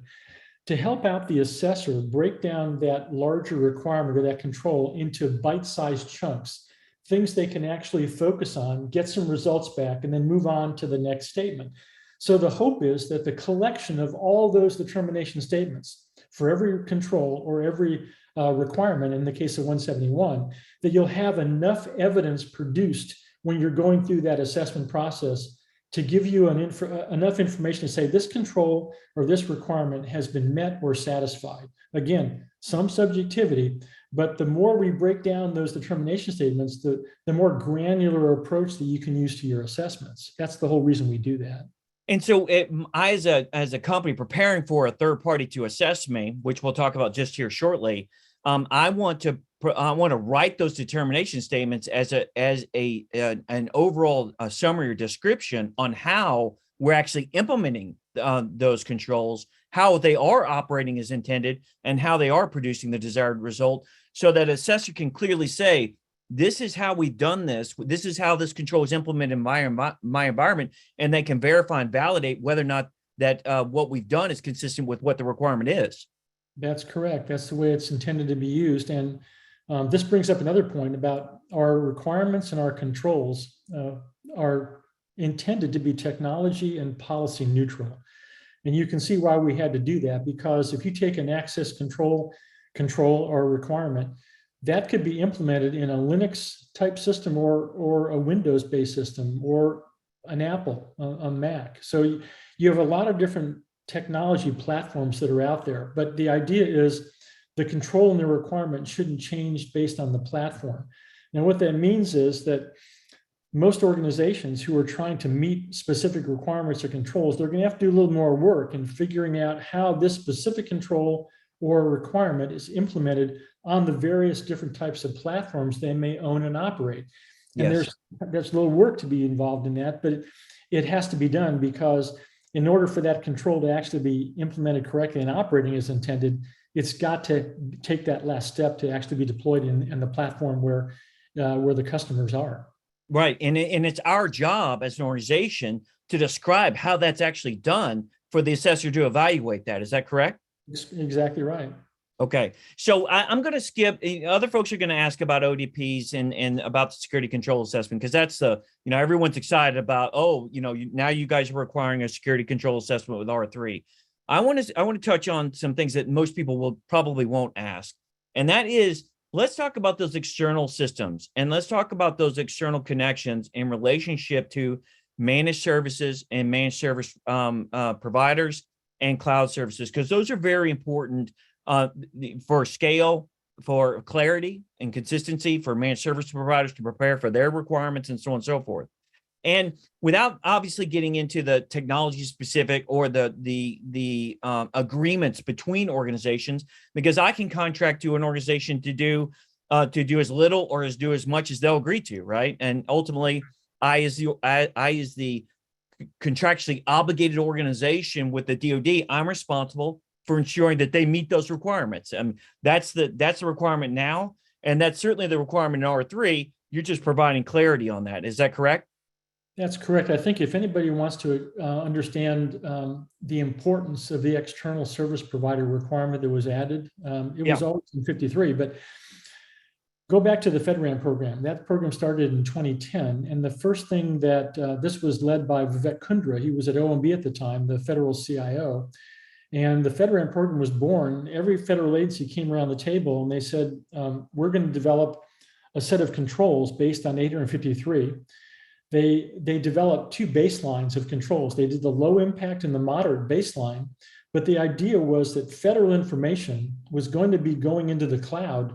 Speaker 2: To help out the assessor break down that larger requirement or that control into bite-sized chunks, things they can actually focus on, get some results back, and then move on to the next statement. So the hope is that the collection of all those determination statements for every control or every requirement, in the case of 171, that you'll have enough evidence produced when you're going through that assessment process to give you enough information to say this control or this requirement has been met or satisfied. Again, some subjectivity, but the more we break down those determination statements, the more granular approach that you can use to your assessments. That's the whole reason we do that.
Speaker 1: And so as a company preparing for a third party to assess me, which we'll talk about just here shortly, I want to write those determination statements as an overall summary or description on how we're actually implementing those controls, how they are operating as intended, and how they are producing the desired result, so that assessor can clearly say, this is how we've done this. This is how this control is implemented in my environment, and they can verify and validate whether or not that what we've done is consistent with what the requirement is.
Speaker 2: That's correct. That's the way it's intended to be used. And this brings up another point about our requirements and our controls are intended to be technology and policy neutral. And you can see why we had to do that, because if you take an access control or requirement, that could be implemented in a Linux type system or a Windows based system or an Apple, a Mac. So you have a lot of different technology platforms that are out there, but the idea is the control and the requirement shouldn't change based on the platform. Now, what that means is that most organizations who are trying to meet specific requirements or controls, they're going to have to do a little more work in figuring out how this specific control or requirement is implemented on the various different types of platforms they may own and operate. And
Speaker 1: yes,
Speaker 2: there's a little work to be involved in that, but it has to be done, because in order for that control to actually be implemented correctly and operating as intended, it's got to take that last step to actually be deployed in the platform where the customers are.
Speaker 1: Right. And it's our job as an organization to describe how that's actually done for the assessor to evaluate that. Is that correct?
Speaker 2: Exactly right.
Speaker 1: Okay, so I'm going to skip. Other folks are going to ask about ODPs and about the security control assessment, because that's everyone's excited about. Oh, now you guys are requiring a security control assessment with R3. I want to touch on some things that most people will probably won't ask, and that is, let's talk about those external systems, and let's talk about those external connections in relationship to managed services and managed service providers and cloud services, because those are very important for scale, for clarity and consistency, for managed service providers to prepare for their requirements, and so on and so forth. And without obviously getting into the technology specific or the agreements between organizations, because I can contract to an organization to do as little or do as much as they'll agree to, right? And ultimately, I as the contractually obligated organization with the DoD, I'm responsible for ensuring that they meet those requirements. That's the requirement now, and that's certainly the requirement in R3. You're just providing clarity on that. Is that correct?
Speaker 2: That's correct. I think if anybody wants to understand the importance of the external service provider requirement that was added, it was always in 53, but go back to the FedRAMP program. That program started in 2010, and the first thing that this was led by Vivek Kundra. He was at OMB at the time, the federal CIO. And the FedRAMP program was born. Every federal agency came around the table and they said, we're going to develop a set of controls based on 853. They developed two baselines of controls. They did the low impact and the moderate baseline. But the idea was that federal information was going to be going into the cloud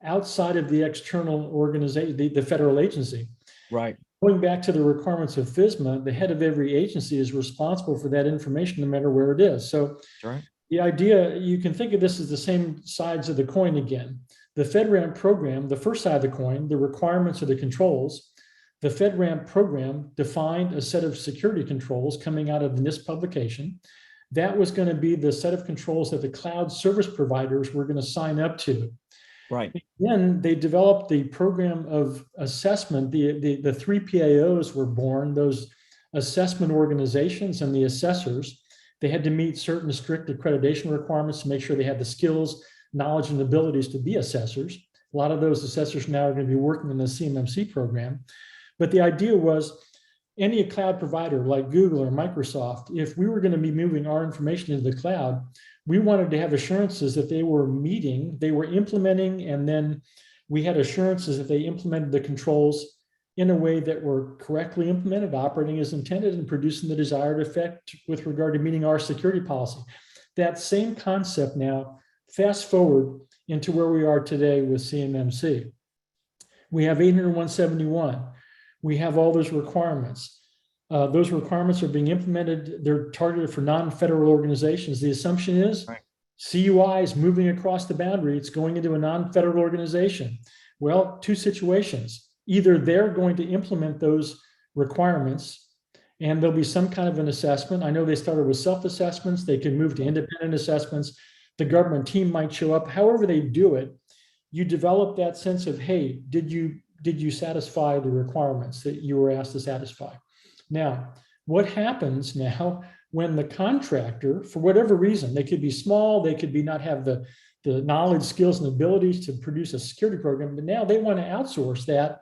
Speaker 2: outside of the external organization, the federal agency.
Speaker 1: Right.
Speaker 2: Going back to the requirements of FISMA, the head of every agency is responsible for that information no matter where it is. So
Speaker 1: right.
Speaker 2: The idea, you can think of this as the same sides of the coin again. The FedRAMP program, the first side of the coin, the requirements of the controls. The FedRAMP program defined a set of security controls coming out of the NIST publication. That was going to be the set of controls that the cloud service providers were going to sign up to.
Speaker 1: Right.
Speaker 2: Then they developed the program of assessment. The three PAOs were born, those assessment organizations and the assessors. They had to meet certain strict accreditation requirements to make sure they had the skills, knowledge, and abilities to be assessors. A lot of those assessors now are going to be working in the CMMC program. But the idea was any cloud provider like Google or Microsoft, if we were going to be moving our information into the cloud, we wanted to have assurances that they were meeting, they were implementing, and then we had assurances that they implemented the controls in a way that were correctly implemented, operating as intended, and producing the desired effect with regard to meeting our security policy. That same concept now, fast forward into where we are today with CMMC. We have 80171. We have all those requirements. Those requirements are being implemented. They're targeted for non-federal organizations. The assumption is CUI is moving across the boundary. It's going into a non-federal organization. Well, two situations. Either they're going to implement those requirements and there'll be some kind of an assessment. I know they started with self-assessments. They can move to independent assessments. The government team might show up. However they do it, you develop that sense of, hey, did you satisfy the requirements that you were asked to satisfy? Now, what happens now when the contractor, for whatever reason, they could be small, they could be not have the knowledge, skills, and abilities to produce a security program, but now they want to outsource that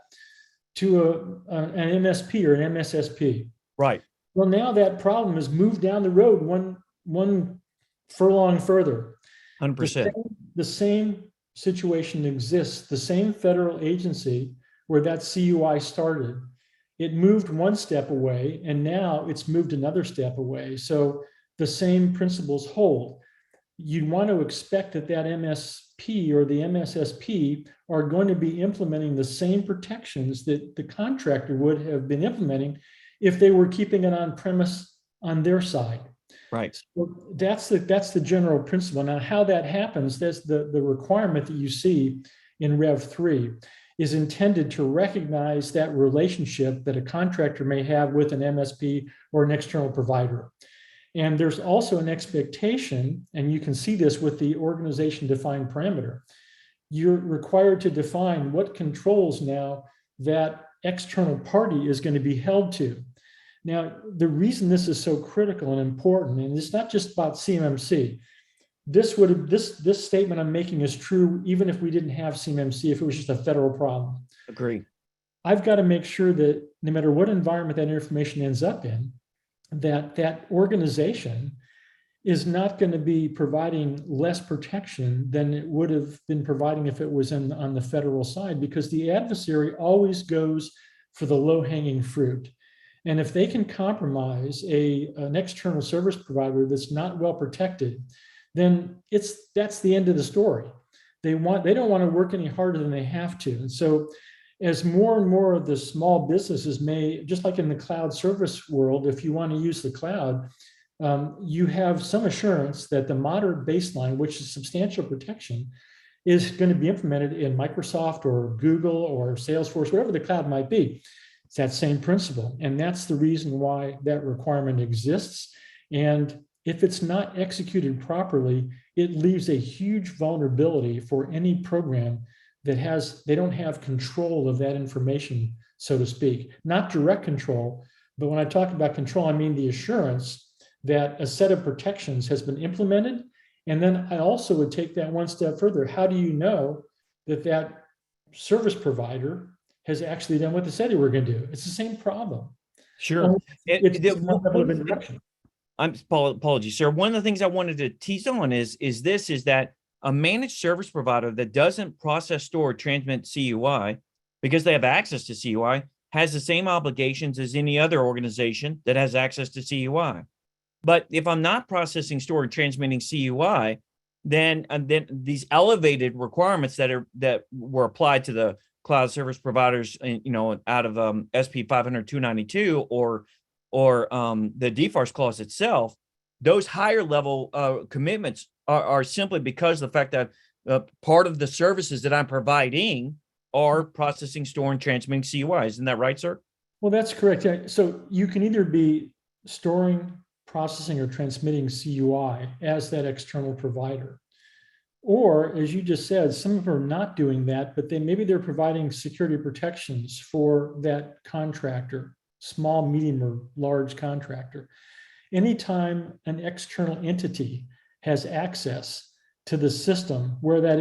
Speaker 2: to an MSP or an MSSP.
Speaker 1: Right.
Speaker 2: Well, now that problem has moved down the road one furlong further.
Speaker 1: 100%.
Speaker 2: The same situation exists. The same federal agency where that CUI started, it moved one step away, and now it's moved another step away. So the same principles hold. You'd want to expect that MSP or the MSSP are going to be implementing the same protections that the contractor would have been implementing if they were keeping it on premise on their side.
Speaker 1: Right.
Speaker 2: So that's the general principle. Now, how that happens, that's the requirement that you see in Rev 3 is intended to recognize that relationship that a contractor may have with an MSP or an external provider. And there's also an expectation, and you can see this with the organization defined parameter. You're required to define what controls now that external party is going to be held to. Now, the reason this is so critical and important, and it's not just about CMMC, this statement I'm making is true even if we didn't have CMMC, if it was just a federal problem.
Speaker 1: Agree.
Speaker 2: I've got to make sure that no matter what environment that information ends up in, that organization is not going to be providing less protection than it would have been providing if it was on the federal side, because the adversary always goes for the low-hanging fruit. And if they can compromise an external service provider that's not well protected, then that's the end of the story. They don't want to work any harder than they have to. And so as more and more of the small businesses just like in the cloud service world, if you want to use the cloud, you have some assurance that the moderate baseline, which is substantial protection, is going to be implemented in Microsoft or Google or Salesforce, whatever the cloud might be. It's that same principle. And that's the reason why that requirement exists. And if it's not executed properly, it leaves a huge vulnerability for any program that they don't have control of that information, so to speak. Not direct control, but when I talk about control, I mean the assurance that a set of protections has been implemented. And then I also would take that one step further. How do you know that service provider has actually done what they said they were going to do? It's the same problem.
Speaker 1: Sure.
Speaker 2: Apologies,
Speaker 1: sir. One of the things I wanted to tease on is that a managed service provider that doesn't process, store, or transmit CUI because they have access to CUI has the same obligations as any other organization that has access to CUI. But if I'm not processing, storing, transmitting CUI, then these elevated requirements that were applied to the cloud service providers, out of SP 500-292 or the DFARS clause itself, those higher level commitments are simply because of the fact that part of the services that I'm providing are processing, storing, transmitting CUI. Isn't that right, sir?
Speaker 2: Well, that's correct. Yeah. So you can either be storing, processing, or transmitting CUI as that external provider. Or, as you just said, some of them are not doing that, but maybe they're providing security protections for that contractor, small, medium, or large contractor. Anytime an external entity has access to the system where that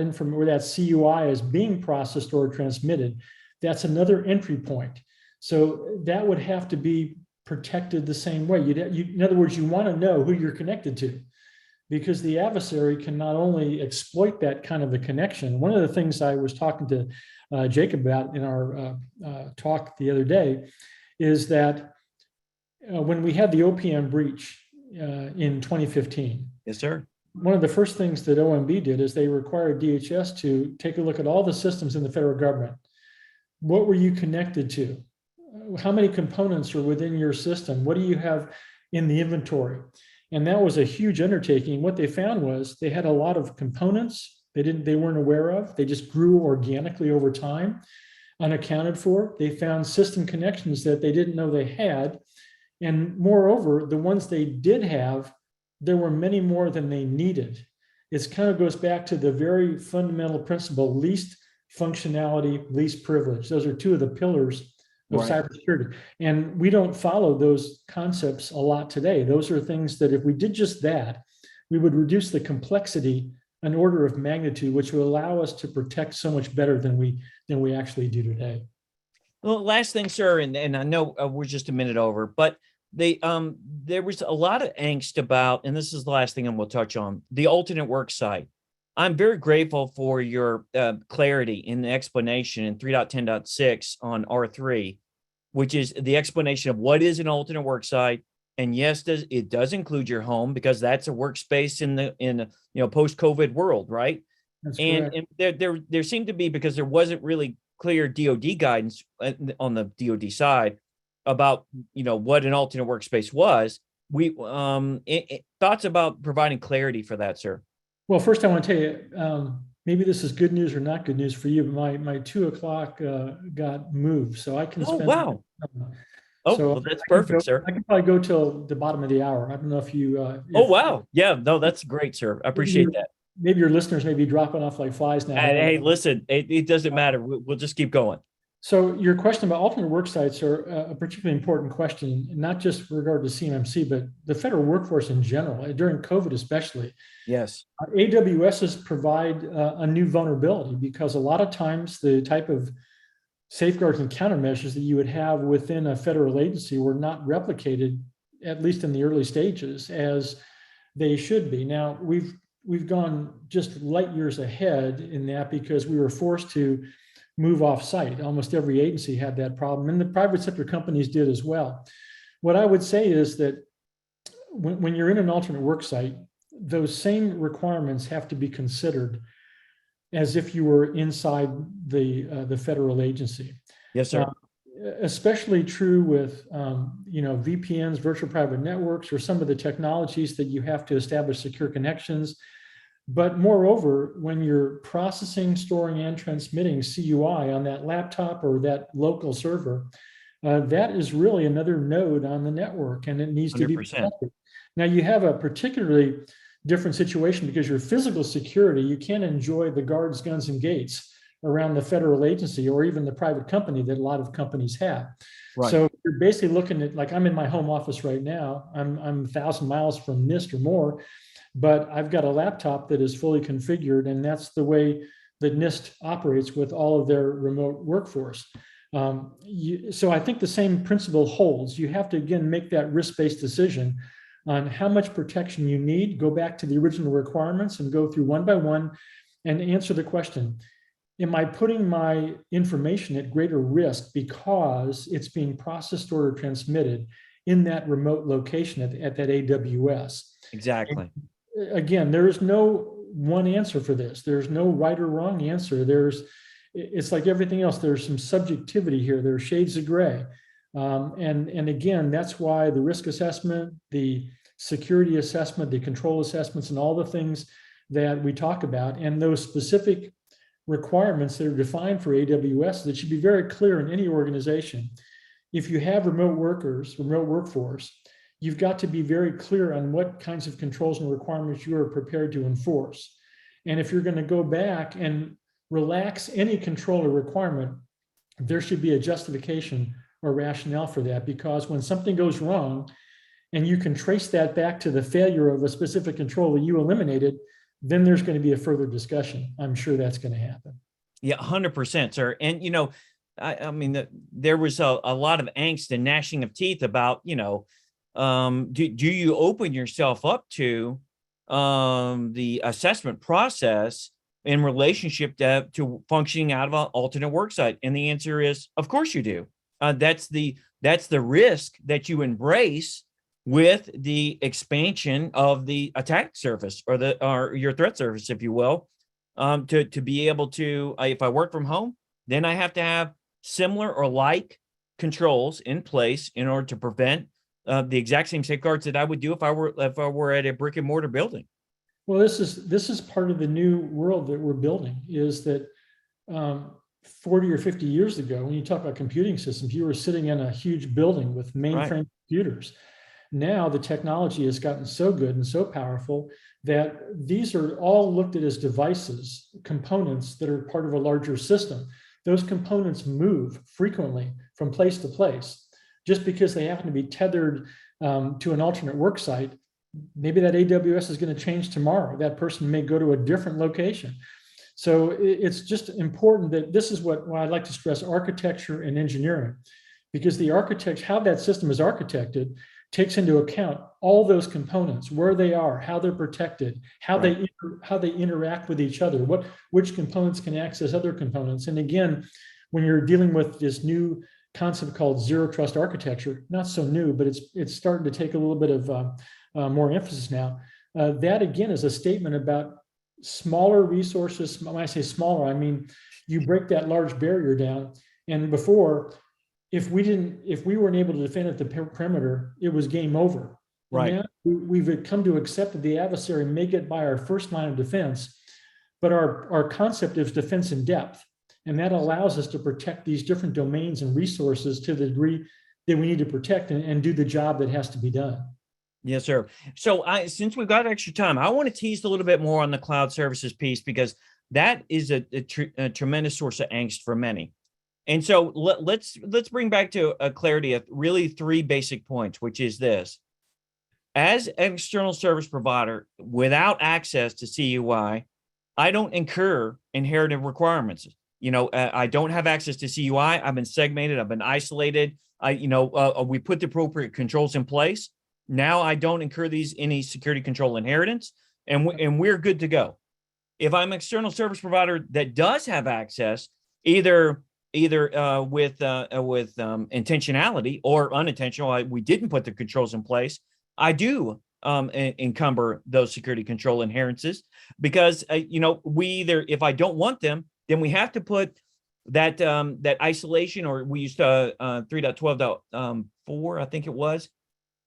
Speaker 2: CUI is being processed or transmitted, that's another entry point. So that would have to be protected the same way. In other words, you want to know who you're connected to, because the adversary can not only exploit that kind of a connection. One of the things I was talking to Jacob about in our talk the other day is that when we had the OPM breach in 2015.
Speaker 1: Yes, sir.
Speaker 2: One of the first things that OMB did is they required DHS to take a look at all the systems in the federal government. What were you connected to? How many components are within your system? What do you have in the inventory? And that was a huge undertaking. What they found was they had a lot of components they weren't aware of. They just grew organically over time, unaccounted for. They found system connections that they didn't know they had. And moreover, the ones they did have, there were many more than they needed. It kind of goes back to the very fundamental principle, least functionality, least privilege. Those are two of the pillars of cybersecurity. And we don't follow those concepts a lot today. Those are things that if we did just that, we would reduce the complexity an order of magnitude, which will allow us to protect so much better than we actually do today.
Speaker 1: Well, last thing, sir, and I know we're just a minute over, but there was a lot of angst about, and this is the last thing I'm going to touch on, the alternate work site. I'm very grateful for your clarity in the explanation in 3.10.6 on R3, which is the explanation of what is an alternate work site. And yes, it does include your home, because that's a workspace in the post-COVID world, right? And there seemed to be, because there wasn't really clear DoD guidance on the DoD side about what an alternate workspace was. We thoughts about providing clarity for that, sir.
Speaker 2: Well, first I want to tell you, maybe this is good news or not good news for you, but my 2 o'clock got moved, so I can spend.
Speaker 1: Oh, wow. Well, that's perfect, sir.
Speaker 2: I can probably go till the bottom of the hour. I don't know if you.
Speaker 1: Oh, wow. Yeah, no, that's great, sir. I appreciate that.
Speaker 2: Maybe your listeners may be dropping off like flies now.
Speaker 1: Hey, listen, it doesn't matter. We'll just keep going.
Speaker 2: So your question about alternate work sites are a particularly important question, not just with regard to CMMC, but the federal workforce in general, during COVID especially.
Speaker 1: Yes.
Speaker 2: AWSs provide a new vulnerability because a lot of times the type of safeguards and countermeasures that you would have within a federal agency were not replicated, at least in the early stages, as they should be. Now, we've gone just light years ahead in that because we were forced to move off site. Almost every agency had that problem, and the private sector companies did as well. What I would say is that when you're in an alternate work site, those same requirements have to be considered as if you were inside the federal agency.
Speaker 1: Yes, sir.
Speaker 2: Especially true with VPNs, virtual private networks, or some of the technologies that you have to establish secure connections. But moreover, when you're processing, storing, and transmitting CUI on that laptop or that local server, that is really another node on the network, and it needs to be protected. Now, you have a particularly different situation because your physical security, you can't enjoy the guards, guns, and gates around the federal agency or even the private company that a lot of companies have. Right. So you're basically looking at, like, I'm in my home office right now. I'm 1,000 miles from NIST or more, but I've got a laptop that is fully configured, and that's the way that NIST operates with all of their remote workforce. So I think the same principle holds. You have to, again, make that risk-based decision on how much protection you need, go back to the original requirements and go through one by one and answer the question, am I putting my information at greater risk because it's being processed, stored, or transmitted in that remote location at that AWS?
Speaker 1: Exactly.
Speaker 2: And again, there is no one answer for this. There's no right or wrong answer. It's like everything else. There's some subjectivity here. There are shades of gray. And again, that's why the risk assessment, the security assessment, the control assessments, and all the things that we talk about, and those specific requirements that are defined for AWS that should be very clear in any organization. If you have remote workers, remote workforce, you've got to be very clear on what kinds of controls and requirements you are prepared to enforce. And if you're going to go back and relax any control or requirement, there should be a justification or rationale for that, because when something goes wrong and you can trace that back to the failure of a specific control that you eliminated, then there's going to be a further discussion. I'm sure that's going to happen.
Speaker 1: Yeah, 100%, sir. And, I mean, there was a lot of angst and gnashing of teeth about, do you open yourself up to the assessment process in relationship to functioning out of an alternate work site? And the answer is, of course you do. That's the risk that you embrace with the expansion of the attack surface or your threat surface, if you will, to be able to, if I work from home, then I have to have similar or like controls in place in order to prevent the exact same safeguards that I would do if I were at a brick and mortar building.
Speaker 2: Well, this is part of the new world that we're building, is that 40 or 50 years ago, when you talk about computing systems, you were sitting in a huge building with mainframe computers. Now the technology has gotten so good and so powerful that these are all looked at as devices, components that are part of a larger system. Those components move frequently from place to place. Just because they happen to be tethered to an alternate work site, maybe that AWS is going to change tomorrow. That person may go to a different location. So it's just important that this is what I like to stress: architecture and engineering, because the architecture, how that system is architected, takes into account all those components, where they are, how they're protected, how they interact with each other, which components can access other components. And again, when you're dealing with this new concept called zero trust architecture, not so new, but it's starting to take a little bit of more emphasis now. That again is a statement about smaller resources. When I say smaller, I mean you break that large barrier down. And before, if we weren't able to defend at the perimeter, it was game over. Right. Now we've come to accept that the adversary may get by our first line of defense, but our concept is defense in depth. And that allows us to protect these different domains and resources to the degree that we need to protect and do the job that has to be done.
Speaker 1: Yes, sir. So since we've got extra time, I want to tease a little bit more on the cloud services piece, because that is a tremendous source of angst for many. And so let's bring back to a clarity of really three basic points, which is this. As an external service provider without access to CUI, I don't incur inherited requirements. I don't have access to CUI. I've been segmented. I've been isolated. We put the appropriate controls in place. Now I don't incur any security control inheritance, and we're good to go. If I'm an external service provider that does have access, either with intentionality or unintentional, we didn't put the controls in place, I do encumber those security control inherences because we either, if I don't want them, then we have to put that isolation, or we used 3.12.4, I think it was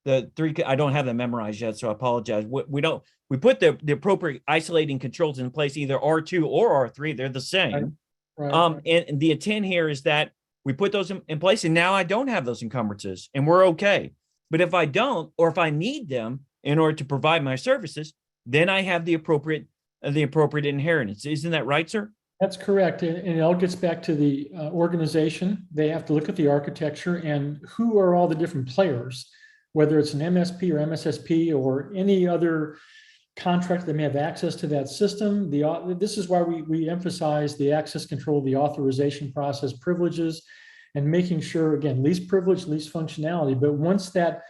Speaker 1: the three. I don't have them memorized yet, so I apologize. We put the appropriate isolating controls in place, either R2 or R3. They're the same. Right. And the intent here is that we put those in place, and now I don't have those encumbrances, and we're okay. But if I don't, or if I need them in order to provide my services, then I have the appropriate inheritance. Isn't that right, sir?
Speaker 2: That's correct. And it all gets back to the organization. They have to look at the architecture and who are all the different players, whether it's an MSP or MSSP or any other contract that may have access to that system. This is why we emphasize the access control, the authorization process, privileges, and making sure, again, least privilege, least functionality. But once that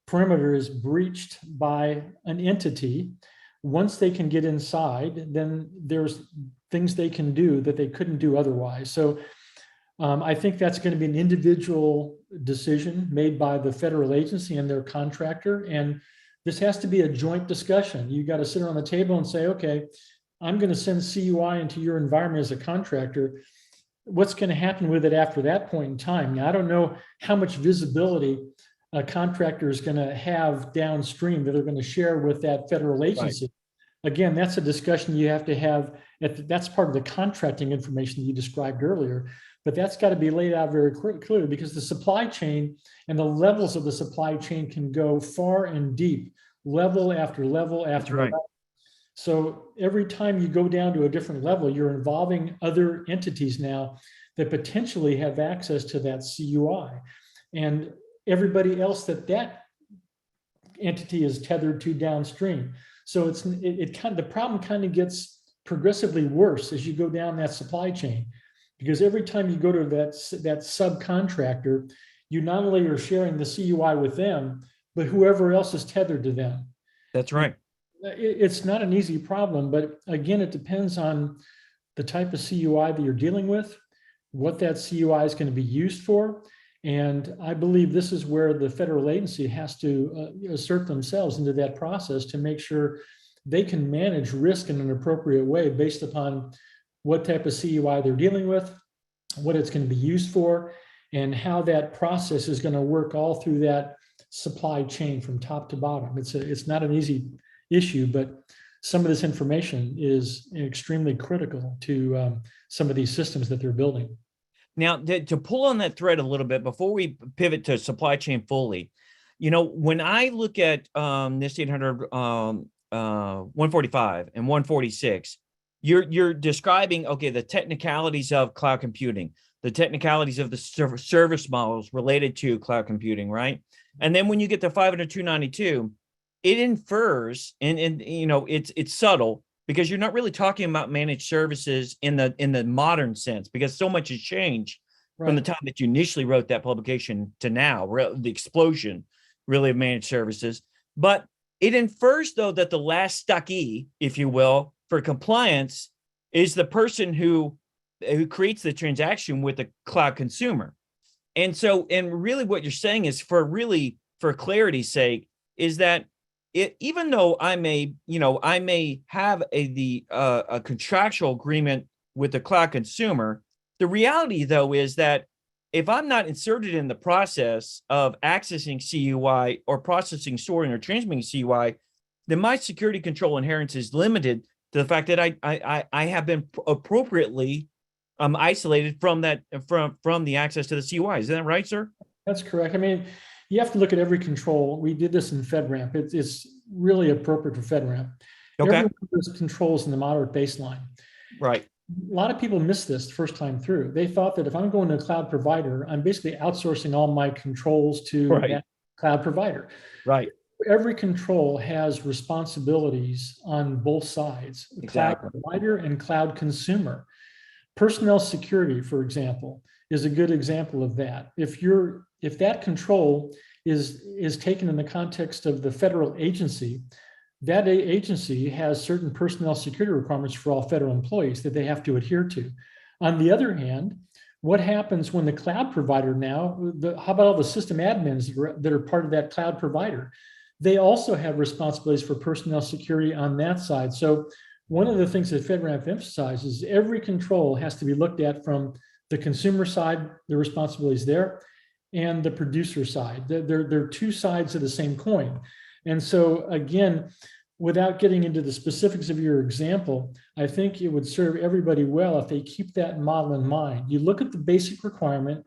Speaker 2: perimeter is breached by an entity, once they can get inside, then there's things they can do that they couldn't do otherwise. So I think that's going to be an individual decision made by the federal agency and their contractor. And this has to be a joint discussion. You got to sit around the table and say, okay, I'm going to send CUI into your environment as a contractor. What's going to happen with it after that point in time? Now, I don't know how much visibility a contractor is going to have downstream that they're going to share with that federal agency. Right. Again, that's a discussion you have to have. That's part of the contracting information that you described earlier. But that's got to be laid out very clearly, because the supply chain and the levels of the supply chain can go far and deep, level after level after level. So every time you go down to a different level, you're involving other entities now that potentially have access to that CUI, and everybody else that entity is tethered to downstream. So the problem kind of gets progressively worse as you go down that supply chain, because every time you go to that subcontractor, you not only are sharing the CUI with them, but whoever else is tethered to them.
Speaker 1: That's right.
Speaker 2: It's not an easy problem, but again, it depends on the type of CUI that you're dealing with, what that CUI is going to be used for. And I believe this is where the federal agency has to assert themselves into that process to make sure they can manage risk in an appropriate way based upon what type of CUI they're dealing with, what it's going to be used for, and how that process is going to work all through that supply chain from top to bottom. It's not an easy issue, but some of this information is extremely critical to some of these systems that they're building.
Speaker 1: Now, to pull on that thread a little bit before we pivot to supply chain fully, when I look at NIST 800, 145 and 146, you're describing, okay, the technicalities of cloud computing, the technicalities of the service models related to cloud computing, right? And then when you get to 500, 292, it infers, and it's subtle, because you're not really talking about managed services in the modern sense, because so much has changed from the time that you initially wrote that publication to now, the explosion really of managed services. But it infers, though, that the last stuckee, if you will, for compliance is the person who creates the transaction with the cloud consumer. And really what you're saying is, for clarity's sake, is that even though I may have a contractual agreement with the cloud consumer, the reality, though, is that if I'm not inserted in the process of accessing CUI or processing, storing, or transmitting CUI, then my security control inheritance is limited to the fact that I have been appropriately isolated from the access to the CUI. Is that right, sir?
Speaker 2: That's correct. I mean, you have to look at every control. We did this in FedRAMP. It's really appropriate for FedRAMp.
Speaker 1: Okay.
Speaker 2: Everyone has controls in the moderate baseline.
Speaker 1: Right.
Speaker 2: A lot of people miss this the first time through. They thought that if I'm going to a cloud provider, I'm basically outsourcing all my controls to
Speaker 1: Right.
Speaker 2: that cloud provider.
Speaker 1: Right.
Speaker 2: Every control has responsibilities on both sides, cloud
Speaker 1: Exactly.
Speaker 2: provider and cloud consumer. Personnel security, for example, is a good example of that. If that control is taken in the context of the federal agency, that agency has certain personnel security requirements for all federal employees that they have to adhere to. On the other hand, what happens when the cloud provider now, how about all the system admins that are part of that cloud provider? They also have responsibilities for personnel security on that side. So one of the things that FedRAMP emphasizes is every control has to be looked at from the consumer side, the responsibilities there, and the producer side. They're two sides of the same coin. And so again, without getting into the specifics of your example, I think it would serve everybody well if they keep that model in mind. You look at the basic requirement,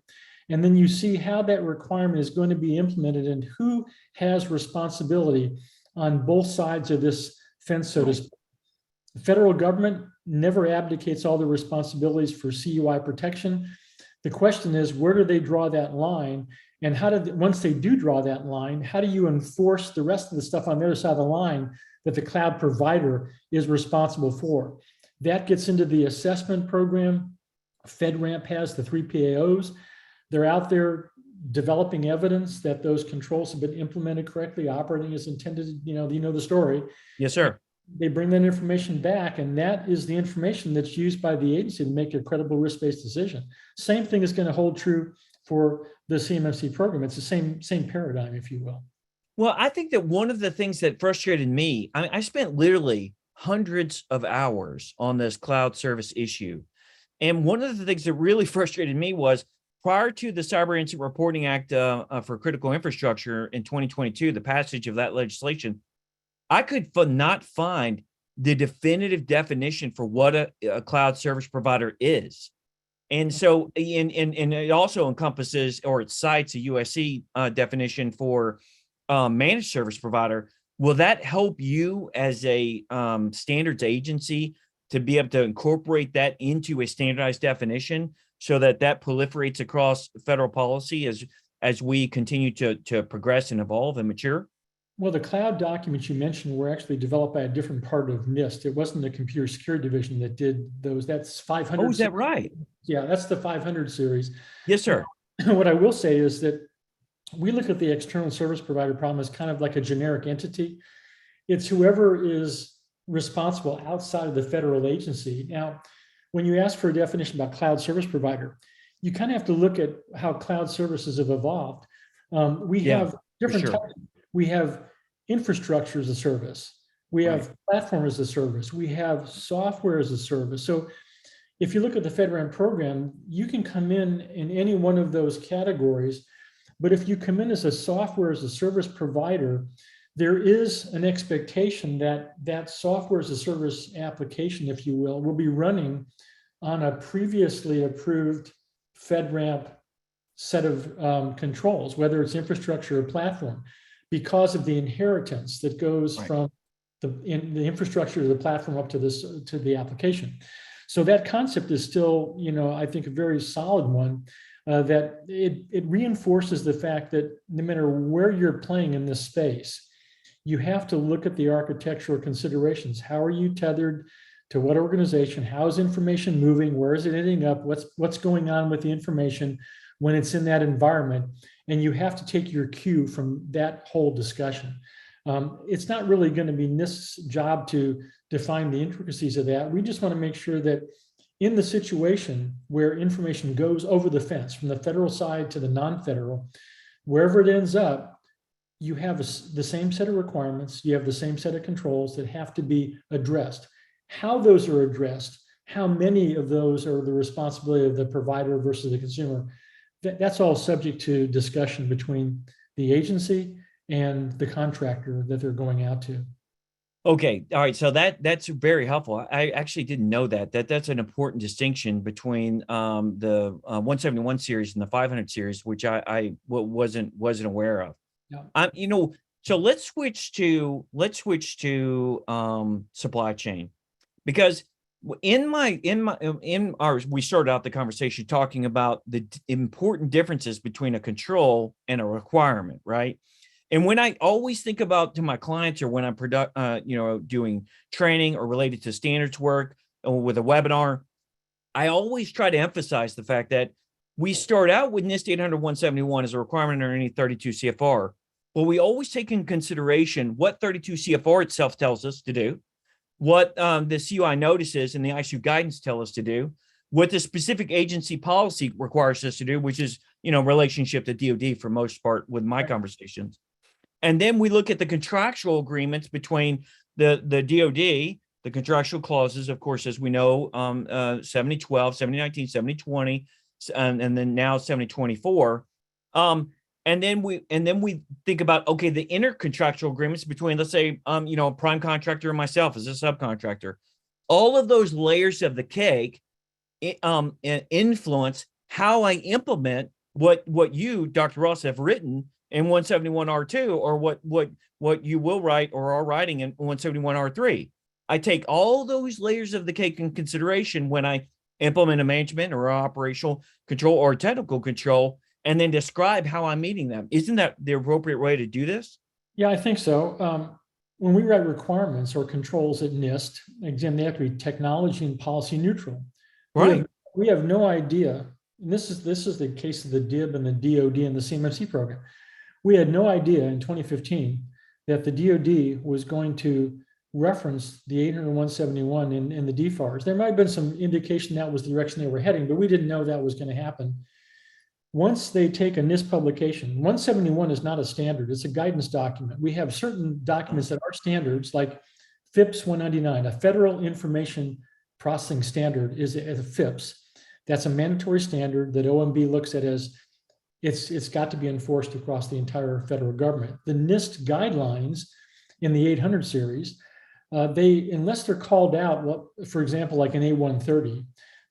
Speaker 2: and then you see how that requirement is going to be implemented and who has responsibility on both sides of this fence, so to speak. The federal government never abdicates all the responsibilities for CUI protection. The question is, where do they draw that line? And once they do draw that line, how do you enforce the rest of the stuff on the other side of the line that the cloud provider is responsible for? That gets into the assessment program. FedRAMP has the 3 PAOs. They're out there developing evidence that those controls have been implemented correctly, operating as intended. You know the story.
Speaker 1: Yes, sir.
Speaker 2: They bring that information back, and that is the information that's used by the agency to make a credible risk-based decision. Same thing is going to hold true for the CMMC program. It's the same paradigm, if you will.
Speaker 1: Well, I think that one of the things that frustrated me, I spent literally hundreds of hours on this cloud service issue. And one of the things that really frustrated me was prior to the Cyber Incident Reporting Act for critical infrastructure in 2022, the passage of that legislation, I could not find the definitive definition for what a cloud service provider is. And so, and it also encompasses, or it cites a USC definition for managed service provider. Will that help you as a standards agency to be able to incorporate that into a standardized definition so that proliferates across federal policy as we continue to progress and evolve and mature?
Speaker 2: Well, the cloud documents you mentioned were actually developed by a different part of NIST. It wasn't the computer security division that did those. That's 500.
Speaker 1: Oh, is that right?
Speaker 2: Yeah, that's the 500 series.
Speaker 1: Yes, sir.
Speaker 2: What I will say is that we look at the external service provider problem as kind of like a generic entity. It's whoever is responsible outside of the federal agency. Now, when you ask for a definition about cloud service provider, you kind of have to look at how cloud services have evolved. We have different types. We have infrastructure as a service. We have platform as a service. We have software as a service. So if you look at the FedRAMP program, you can come in any one of those categories. But if you come in as a software as a service provider, there is an expectation that that software as a service application, if you will be running on a previously approved FedRAMP set of controls, whether it's infrastructure or platform, because of the inheritance that goes from the infrastructure to the platform up to the application. So that concept is still, I think a very solid one, that it reinforces the fact that no matter where you're playing in this space, you have to look at the architectural considerations. How are you tethered to what organization? How is information moving? Where is it ending up? What's going on with the information when it's in that environment? And you have to take your cue from that whole discussion. It's not really going to be NIST's job to define the intricacies of that. We just want to make sure that in the situation where information goes over the fence from the federal side to the non-federal, wherever it ends up, you have the same set of requirements, you have the same set of controls that have to be addressed. How those are addressed, how many of those are the responsibility of the provider versus the consumer, that's all subject to discussion between the agency and the contractor that they're going out to.
Speaker 1: Okay. All right. So that's very helpful. I actually didn't know that's an important distinction between the 171 series and the 500 series, which I wasn't aware of. Yeah. So let's switch to supply chain, because we started out the conversation talking about the important differences between a control and a requirement, right? And when I always think about to my clients, or when I'm doing training or related to standards work or with a webinar, I always try to emphasize the fact that we start out with NIST 800-171 as a requirement under any 32 CFR, but we always take in consideration what 32 CFR itself tells us to do, what the CUI notices and the ISU guidance tell us to do, what the specific agency policy requires us to do, which is, relationship to DoD for most part with my conversations. And then we look at the contractual agreements between the DoD, the contractual clauses, of course, as we know, 7012, 7019, 7020, and then now 7024. And then we think about, okay, the intercontractual agreements between, let's say, a prime contractor and myself as a subcontractor. All of those layers of the cake influence how I implement what you, Dr. Ross, have written in 171R2, or what you will write or are writing in 171R3. I take all those layers of the cake in consideration when I implement a management or operational control or technical control, and then describe how I'm meeting them. Isn't that the appropriate way to do this?
Speaker 2: Yeah, I think so. When we write requirements or controls at NIST, again, they have to be technology and policy neutral.
Speaker 1: Right.
Speaker 2: We have no idea, and this is the case of the DIB and the DoD and the CMMC program. We had no idea in 2015 that the DoD was going to reference the 800-171 in the DFARS. There might have been some indication that was the direction they were heading, but we didn't know that was going to happen. Once they take a NIST publication, 171 is not a standard, it's a guidance document. We have certain documents that are standards, like FIPS 199, a Federal Information Processing Standard is a FIPS. That's a mandatory standard that OMB looks at as it's got to be enforced across the entire federal government. The NIST guidelines in the 800 series, unless they're called out, for example, like an A130,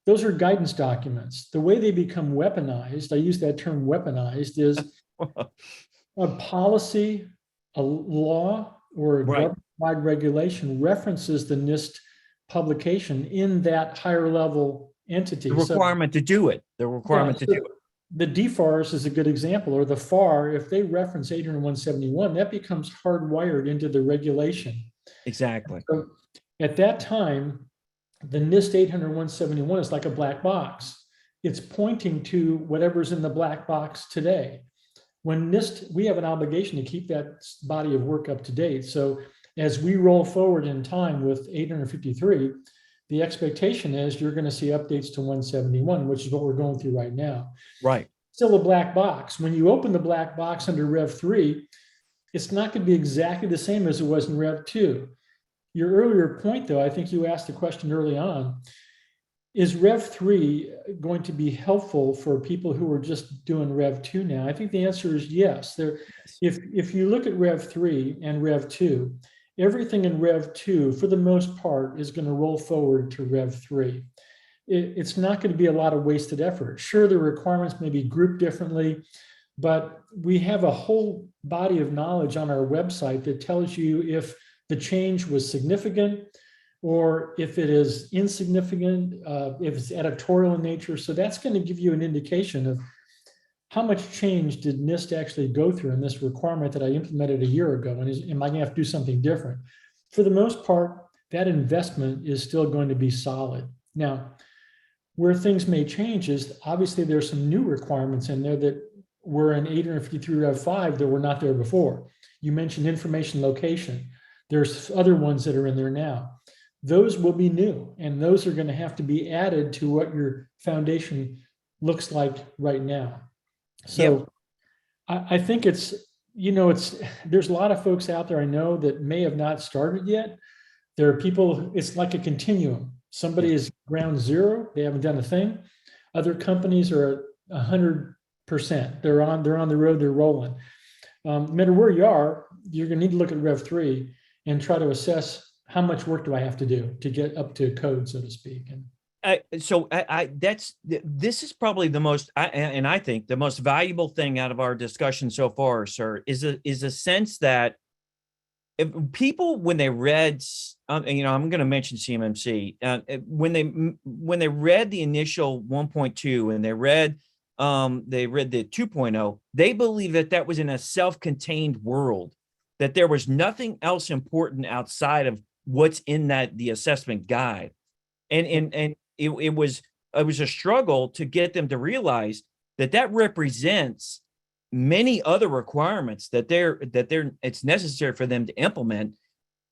Speaker 2: those are guidance documents. The way they become weaponized, I use that term weaponized, is a policy, a law, or a government-wide regulation references the NIST publication in that higher level entity.
Speaker 1: The requirement to do it. The requirement to do it.
Speaker 2: The DFARS is a good example, or the FAR, if they reference 800-171, that becomes hardwired into the regulation.
Speaker 1: Exactly.
Speaker 2: So at that time, the NIST 800-171 is like a black box. It's pointing to whatever's in the black box today. When NIST, we have an obligation to keep that body of work up to date. So as we roll forward in time with 853, the expectation is you're going to see updates to 171, which is what we're going through right now.
Speaker 1: Right.
Speaker 2: Still a black box. When you open the black box under Rev 3, it's not going to be exactly the same as it was in Rev 2. Your earlier point, though, I think you asked the question early on, is Rev 3 going to be helpful for people who are just doing Rev 2 now? I think the answer is yes. If you look at Rev 3 and Rev 2, everything in Rev 2, for the most part, is going to roll forward to Rev 3. It's not going to be a lot of wasted effort. Sure, the requirements may be grouped differently, but we have a whole body of knowledge on our website that tells you if the change was significant or if it is insignificant, if it's editorial in nature. So that's going to give you an indication of how much change did NIST actually go through in this requirement that I implemented a year ago, and am I going to have to do something different? For the most part, that investment is still going to be solid. Now, where things may change is obviously there's some new requirements in there that were in 853 Rev 5 that were not there before. You mentioned information location. There's other ones that are in there now. Those will be new, and those are going to have to be added to what your foundation looks like right now. So I think there's a lot of folks out there I know that may have not started yet. There are people, it's like a continuum. Somebody is ground zero, they haven't done a thing. Other companies are at 100%. They're on the road, they're rolling. No matter where you are, you're going to need to look at Rev 3 and try to assess how much work do I have to do to get up to code, so to speak.
Speaker 1: This is probably the most, and I think the most valuable thing out of our discussion so far, sir, is a sense that if people, when they read, I'm going to mention CMMC, when they read the initial 1.2 and they read the 2.0, they believe that that was in a self-contained world, that there was nothing else important outside of what's in the assessment guide. And it was a struggle to get them to realize that represents many other requirements that it's necessary for them to implement.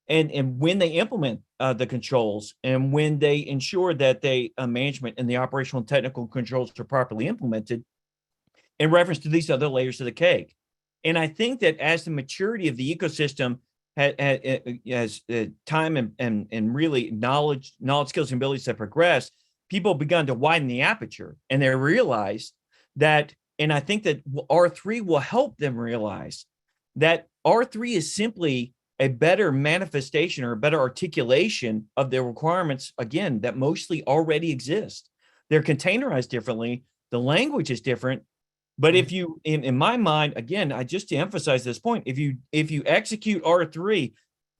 Speaker 1: And when they implement the controls, and when they ensure that they management and the operational and technical controls are properly implemented in reference to these other layers of the cake. And I think that as the maturity of the ecosystem as time and really knowledge, skills, and abilities have progressed, people have begun to widen the aperture, and they realize that, and I think that R3 will help them realize that R3 is simply a better manifestation or a better articulation of the requirements, again, that mostly already exist. They're containerized differently. The language is different. But if you, in my mind, again, just to emphasize this point, if you execute R3,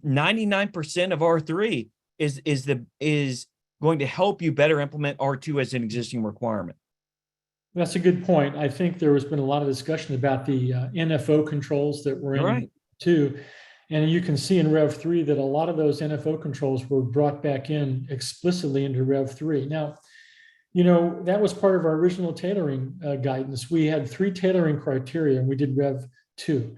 Speaker 1: 99% of R3 is going to help you better implement R2 as an existing requirement.
Speaker 2: That's a good point. I think there has been a lot of discussion about the NFO controls that were in too. And you can see in Rev 3 that a lot of those NFO controls were brought back in explicitly into Rev 3. Now, that was part of our original tailoring guidance. We had 3 tailoring criteria, and we did Rev 2.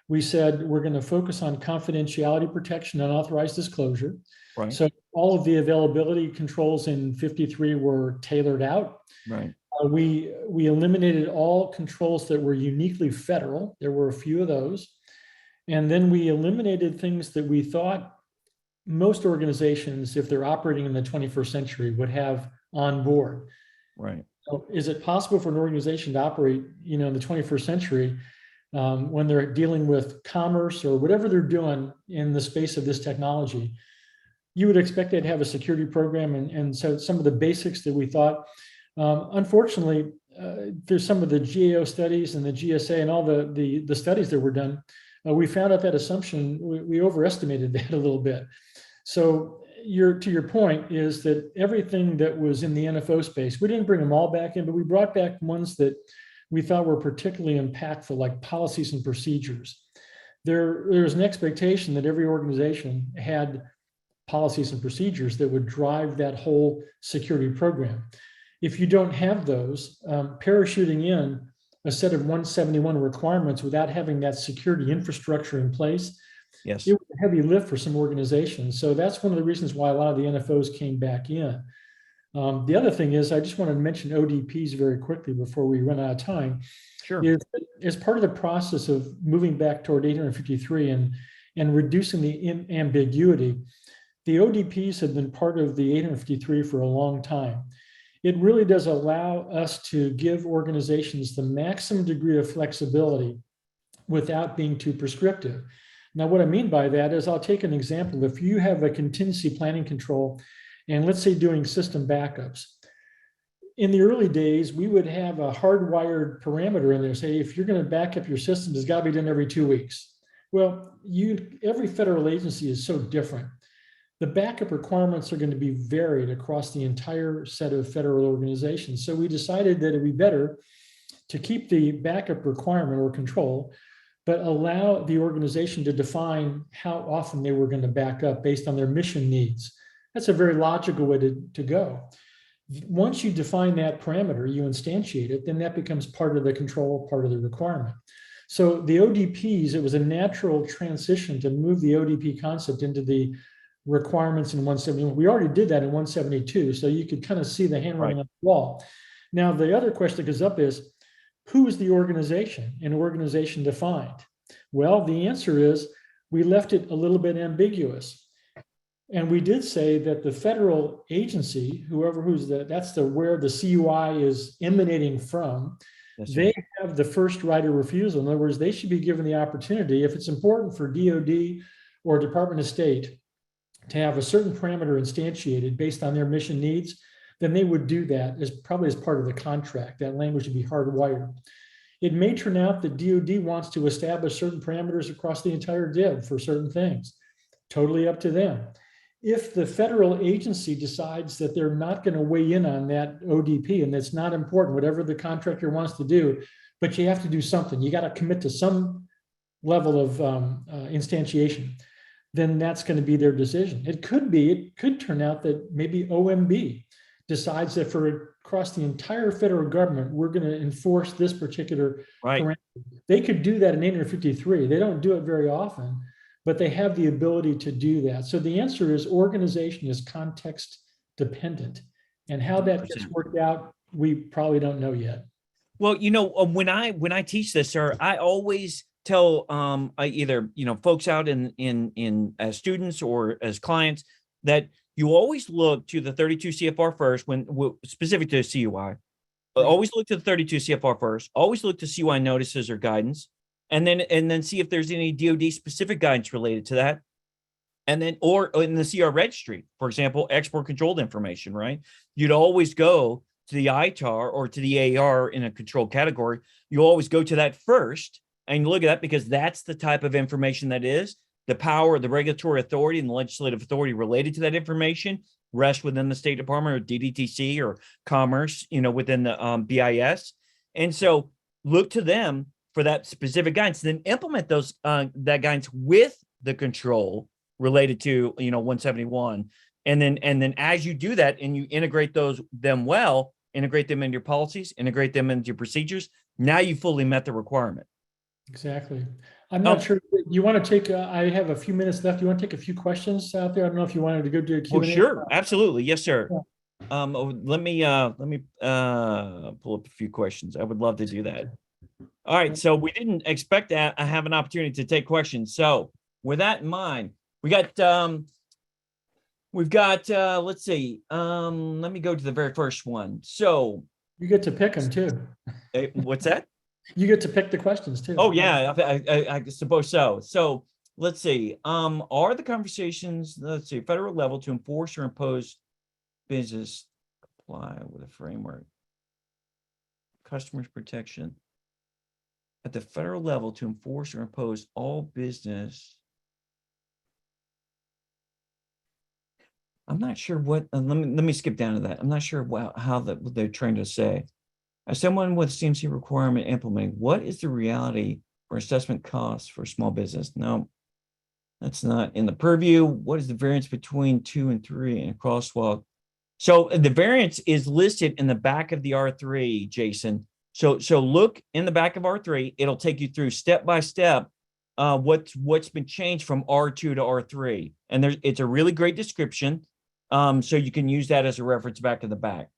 Speaker 2: We said we're going to focus on confidentiality protection and unauthorized disclosure.
Speaker 1: Right.
Speaker 2: So all of the availability controls in 53 were tailored out.
Speaker 1: Right.
Speaker 2: We eliminated all controls that were uniquely federal. There were a few of those. And then we eliminated things that we thought most organizations, if they're operating in the 21st century, would have on board.
Speaker 1: Right.
Speaker 2: So is it possible for an organization to operate, in the 21st century when they're dealing with commerce or whatever they're doing in the space of this technology? You would expect they'd have a security program, and so some of the basics that we thought, unfortunately, there's some of the GAO studies and the GSA and all the studies that were done. We found out that assumption, we overestimated that a little bit. So to your point is that everything that was in the NFO space, we didn't bring them all back in, but we brought back ones that we thought were particularly impactful, like policies and procedures. There's an expectation that every organization had policies and procedures that would drive that whole security program. If you don't have those, parachuting in a set of 171 requirements without having that security infrastructure in place,
Speaker 1: yes,
Speaker 2: it was a heavy lift for some organizations. So that's one of the reasons why a lot of the NFOs came back in. The other thing is, I just want to mention ODPs very quickly before we run out of time.
Speaker 1: Sure.
Speaker 2: As part of the process of moving back toward 853 and reducing the ambiguity, the ODPs have been part of the 853 for a long time. It really does allow us to give organizations the maximum degree of flexibility without being too prescriptive. Now, what I mean by that is, I'll take an example. If you have a contingency planning control, and let's say doing system backups, in the early days, we would have a hardwired parameter in there, say, if you're going to back up your systems, it's got to be done every 2 weeks. Well, every federal agency is so different. The backup requirements are going to be varied across the entire set of federal organizations. So we decided that it'd be better to keep the backup requirement or control, but allow the organization to define how often they were going to back up based on their mission needs. That's a very logical way to go. Once you define that parameter, you instantiate it, then that becomes part of the control, part of the requirement. So the ODPs, it was a natural transition to move the ODP concept into the requirements in 171. We already did that in 172, so you could kind of see the handwriting on the wall. Now, the other question that goes up is, who is the organization? An organization defined? Well, the answer is, we left it a little bit ambiguous. And we did say that the federal agency, where the CUI is emanating from, they have the first right of refusal. In other words, they should be given the opportunity, if it's important for DOD or Department of State to have a certain parameter instantiated based on their mission needs, then they would do that probably as part of the contract. That language would be hardwired. It may turn out that DoD wants to establish certain parameters across the entire DIB for certain things. Totally up to them. If the federal agency decides that they're not going to weigh in on that ODP and it's not important, whatever the contractor wants to do, but you have to do something, you got to commit to some level of instantiation, then that's going to be their decision. It could turn out that maybe OMB decides that for across the entire federal government, we're going to enforce this particular parameter. They could do that in 853. They don't do it very often, but they have the ability to do that. So the answer is organization is context dependent, and how that gets worked out, we probably don't know yet.
Speaker 1: Well, when I teach this, sir, I always tell I either folks out in as students or as clients that you always look to the 32 CFR first when specific to CUI. Always look to the 32 CFR first. Always look to CUI notices or guidance, and then see if there's any DoD specific guidance related to that. And then, or in the CR registry, for example, export controlled information, right? You'd always go to the ITAR or to the AR in a controlled category. You always go to that first and look at that, because that's the type of information that is the power, the regulatory authority and the legislative authority related to that information rest within the State Department or DDTC or Commerce, within the BIS. And so look to them for that specific guidance, then implement those that guidance with the control related to 171, and then as you do that and you integrate them well, integrate them into your policies, integrate them into your procedures, now you fully met the requirement.
Speaker 2: Exactly. I'm not sure you want to take. I have a few minutes left. You want to take a few questions out there? I don't know if you wanted to go do a Q&A.
Speaker 1: Oh, sure, absolutely, yes, sir. Yeah. Let me pull up a few questions. I would love to do that. All right, so we didn't expect to have an opportunity to take questions. So with that in mind, we've got let's see. Let me go to the very first one. So
Speaker 2: you get to pick them too.
Speaker 1: What's that?
Speaker 2: You get to pick the questions too.
Speaker 1: Oh yeah, I suppose so. So let's see. Are the conversations, let's see, federal level to enforce or impose business comply with a framework, customers protection at the federal level to enforce or impose all business? I'm not sure what. Let me skip down to that. I'm not sure what they're trying to say. As someone with CMC requirement implementing, what is the reality for assessment costs for small business? No, that's not in the purview. What is the variance between 2 and 3 and crosswalk? So the variance is listed in the back of the R3, Jason. So look in the back of R3. It'll take you through step by step what's been changed from R2 to R3, and it's a really great description. So you can use that as a reference back in the back.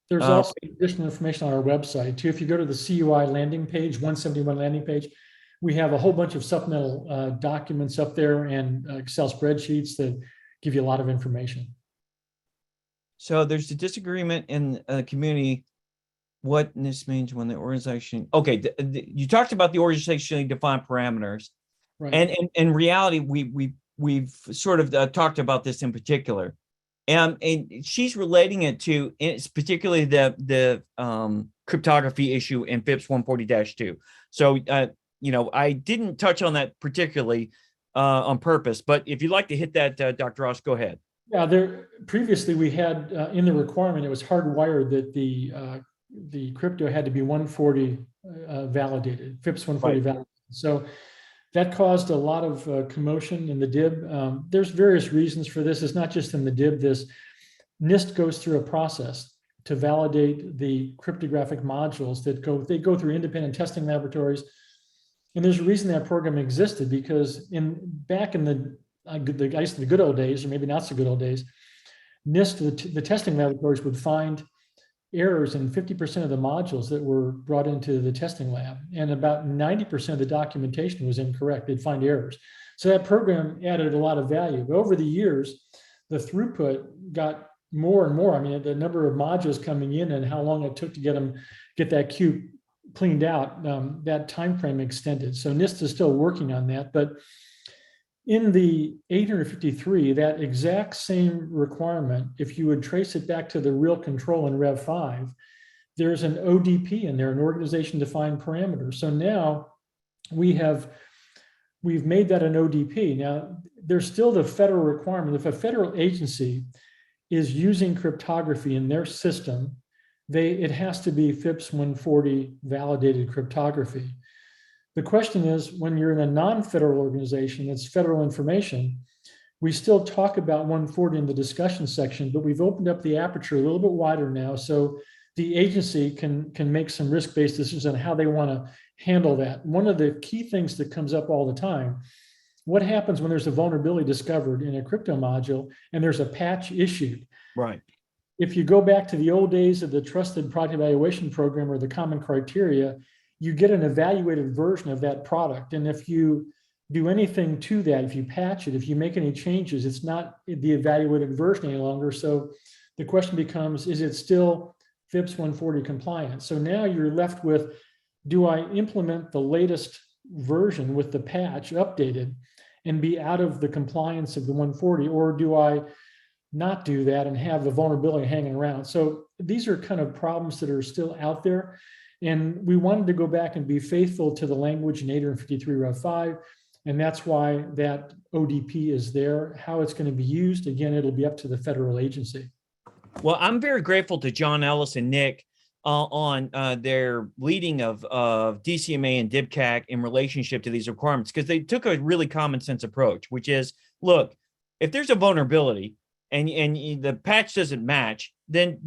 Speaker 2: There's also additional information on our website too. If you go to the CUI landing page, 171 landing page, we have a whole bunch of supplemental documents up there and Excel spreadsheets that give you a lot of information. So
Speaker 1: there's a disagreement in the community what this means when the organization. Okay, you talked about the organizationally defined parameters, right? And in reality, we've sort of talked about this in particular. And she's relating it to, it's particularly the cryptography issue in FIPS 140-2. So, I didn't touch on that particularly on purpose, but if you'd like to hit that, Dr. Ross, go ahead.
Speaker 2: Yeah, previously we had in the requirement, it was hardwired that the crypto had to be 140 validated, FIPS 140 right. Validated. So that caused a lot of commotion in the DIB. There's various reasons for this. It's not just in the DIB. NIST goes through a process to validate the cryptographic modules they go through independent testing laboratories. And there's a reason that program existed, because back in the good old days, or maybe not so good old days, NIST, the testing laboratories would find errors in 50% of the modules that were brought into the testing lab, and about 90% of the documentation was incorrect. They'd find errors. So that program added a lot of value. But over the years, the throughput got more and more. I mean, the number of modules coming in and how long it took to get that queue cleaned out, that time frame extended. So NIST is still working on that. But in the 853, that exact same requirement, if you would trace it back to the real control in Rev 5, there's an ODP in there, an organization defined parameter. So now we've made that an ODP. Now, there's still the federal requirement. If a federal agency is using cryptography in their system, it has to be FIPS 140 validated cryptography. The question is, when you're in a non-federal organization, it's federal information, we still talk about 140 in the discussion section, but we've opened up the aperture a little bit wider now, so the agency can make some risk-based decisions on how they want to handle that. One of the key things that comes up all the time, what happens when there's a vulnerability discovered in a crypto module and there's a patch issued?
Speaker 1: Right.
Speaker 2: If you go back to the old days of the trusted product evaluation program or the common criteria, you get an evaluated version of that product. And if you do anything to that, if you patch it, if you make any changes, it's not the evaluated version any longer. So the question becomes, is it still FIPS 140 compliant? So now you're left with, do I implement the latest version with the patch updated and be out of the compliance of the 140, or do I not do that and have the vulnerability hanging around? So these are kind of problems that are still out there. And we wanted to go back and be faithful to the language in 853 Rev 5. And that's why that ODP is there. How it's going to be used, again, it'll be up to the federal agency.
Speaker 1: Well, I'm very grateful to John Ellis and Nick on their leading of DCMA and DIBCAC in relationship to these requirements, because they took a really common sense approach, which is, look, if there's a vulnerability and the patch doesn't match, then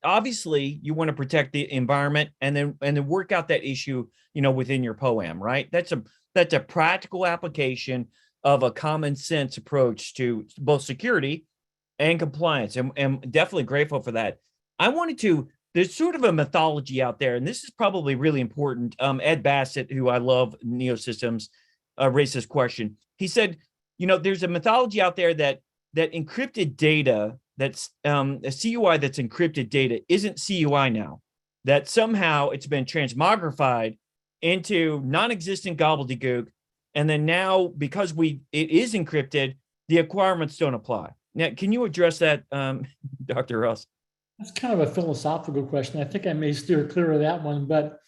Speaker 1: obviously you want to protect the environment and then work out that issue, within your POAM, right? That's a practical application of a common sense approach to both security and compliance. And definitely grateful for that. There's sort of a mythology out there, and this is probably really important. Ed Bassett, who I love, Neosystems, raised this question. He said, there's a mythology out there that encrypted data, that's a CUI that's encrypted data isn't CUI now, that somehow it's been transmogrified into non-existent gobbledygook. And then now, because it is encrypted, the requirements don't apply. Now, can you address that, Dr. Ross?
Speaker 2: That's kind of a philosophical question. I think I may steer clear of that one, but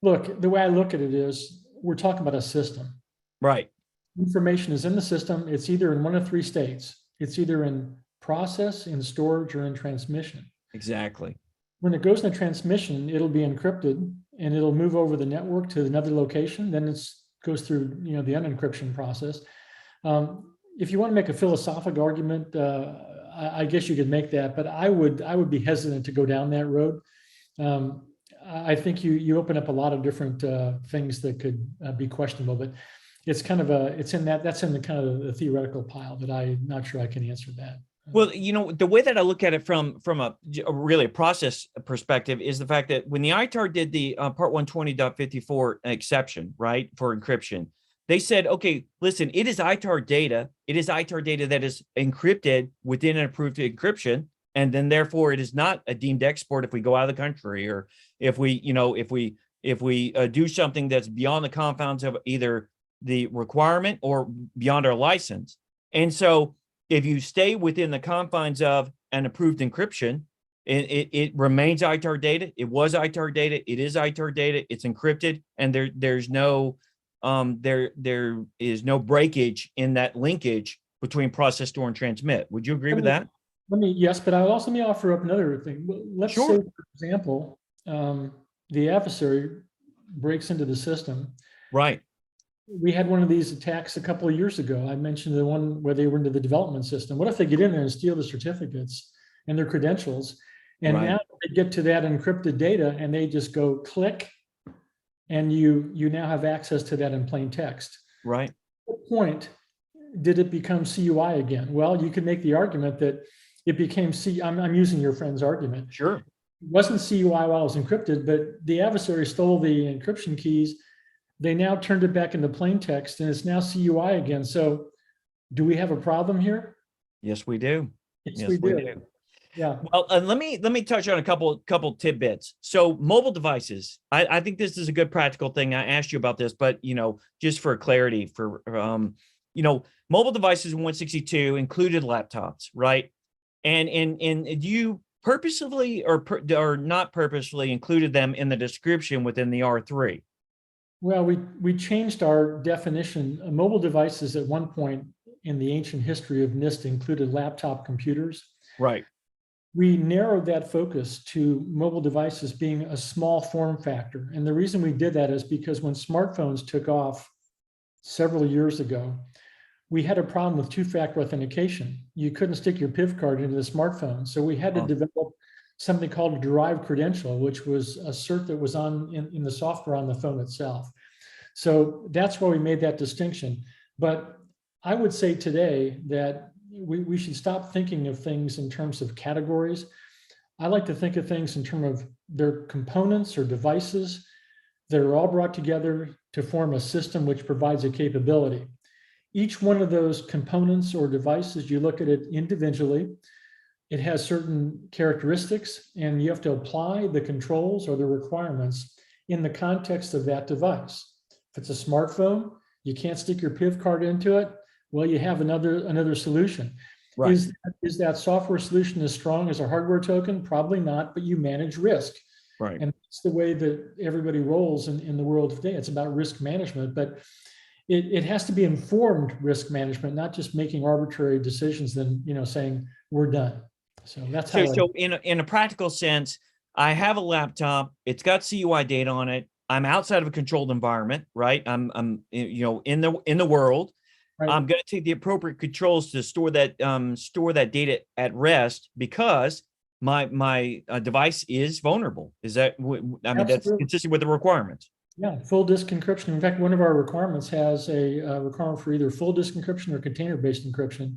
Speaker 2: look, the way I look at it is we're talking about a system.
Speaker 1: Right.
Speaker 2: Information is in the system. It's either in one of three states. It's either in process, in storage, or in transmission.
Speaker 1: Exactly.
Speaker 2: When it goes into transmission, it'll be encrypted and it'll move over the network to another location. Then it goes through, the unencryption process. If you want to make a philosophical argument, I guess you could make that, but I would be hesitant to go down that road. I think you open up a lot of different things that could be questionable, but it's kind of that's in the kind of the theoretical pile that I'm not sure I can answer that.
Speaker 1: Well, the way that I look at it from a process perspective is the fact that when the ITAR did the Part 120.54 exception, right, for encryption, they said, okay, listen, it is ITAR data. It is ITAR data that is encrypted within an approved encryption. And then therefore it is not a deemed export if we go out of the country, or if we do something that's beyond the confines of either the requirement or beyond our license. And so if you stay within the confines of an approved encryption, it remains ITAR data. It was ITAR data. It is ITAR data. It's encrypted, and there's no there is no breakage in that linkage between process, store, and transmit. Would you agree with that?
Speaker 2: Yes, but I also may offer up another thing. Let's say, for example, the adversary breaks into the system.
Speaker 1: Right.
Speaker 2: We had one of these attacks a couple of years ago. I mentioned the one where they were into the development system. What if they get in there and steal the certificates and their credentials? And now they get to that encrypted data and they just go click, and you now have access to that in plain text.
Speaker 1: Right.
Speaker 2: At what point did it become CUI again? Well, you could make the argument that it became I'm using your friend's argument.
Speaker 1: Sure.
Speaker 2: It wasn't CUI while it was encrypted, but the adversary stole the encryption keys. They now turned it back into plain text, and it's now CUI again. So do we have a problem here?
Speaker 1: Yes, we do.
Speaker 2: Yes, we do. Yeah.
Speaker 1: Well, let me touch on a couple tidbits. So mobile devices, I think this is a good practical thing. I asked you about this, but just for clarity, mobile devices in 162 included laptops, right? And purposefully or not purposefully included them in the description within the R3?
Speaker 2: Well, we changed our definition. Mobile devices at one point in the ancient history of NIST included laptop computers.
Speaker 1: Right.
Speaker 2: We narrowed that focus to mobile devices being a small form factor. And the reason we did that is because when smartphones took off several years ago, we had a problem with two-factor authentication. You couldn't stick your PIV card into the smartphone. So we had to develop something called a derived credential, which was a cert that was in the software on the phone itself. So that's why we made that distinction. But I would say today that we should stop thinking of things in terms of categories. I like to think of things in terms of their components or devices that are all brought together to form a system which provides a capability. Each one of those components or devices, you look at it individually, it has certain characteristics, and you have to apply the controls or the requirements in the context of that device. If it's a smartphone, you can't stick your PIV card into it. Well, you have another solution.
Speaker 1: Right.
Speaker 2: Is that software solution as strong as a hardware token? Probably not, but you manage risk.
Speaker 1: Right.
Speaker 2: And it's the way that everybody rolls in the world today. It's about risk management, but it has to be informed risk management, not just making arbitrary decisions then saying we're done. So that's how.
Speaker 1: So in a practical sense, I have a laptop. It's got CUI data on it. I'm outside of a controlled environment, right? I'm in the world. Right. I'm going to take the appropriate controls to store that data at rest because my device is vulnerable. Is that? I mean, Absolutely. That's consistent with the requirements.
Speaker 2: Yeah, full disk encryption. In fact, one of our requirements has a requirement for either full disk encryption or container-based encryption.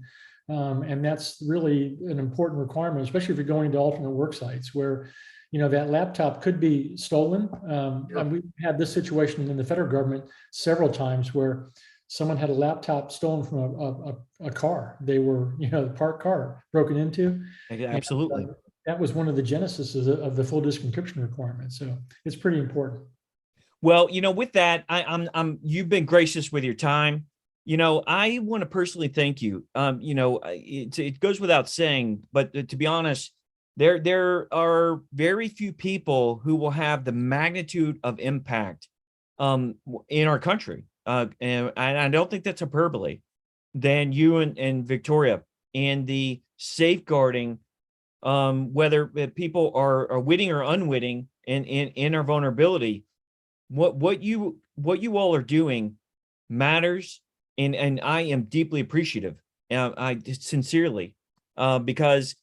Speaker 2: And that's really an important requirement, especially if you're going to alternate work sites where, that laptop could be stolen. And we've had this situation in the federal government several times where someone had a laptop stolen from a car. They were, the parked car broken into.
Speaker 1: Absolutely.
Speaker 2: And, that was one of the genesis of the full disk encryption requirement. So it's pretty important.
Speaker 1: Well, with that, you've been gracious with your time. I want to personally thank you. It goes without saying, but to be honest, there are very few people who will have the magnitude of impact in our country. And I don't think that's hyperbole, than you and Victoria, and the safeguarding, whether people are witting or unwitting in our vulnerability. What you all are doing matters, and I am deeply appreciative. I sincerely, because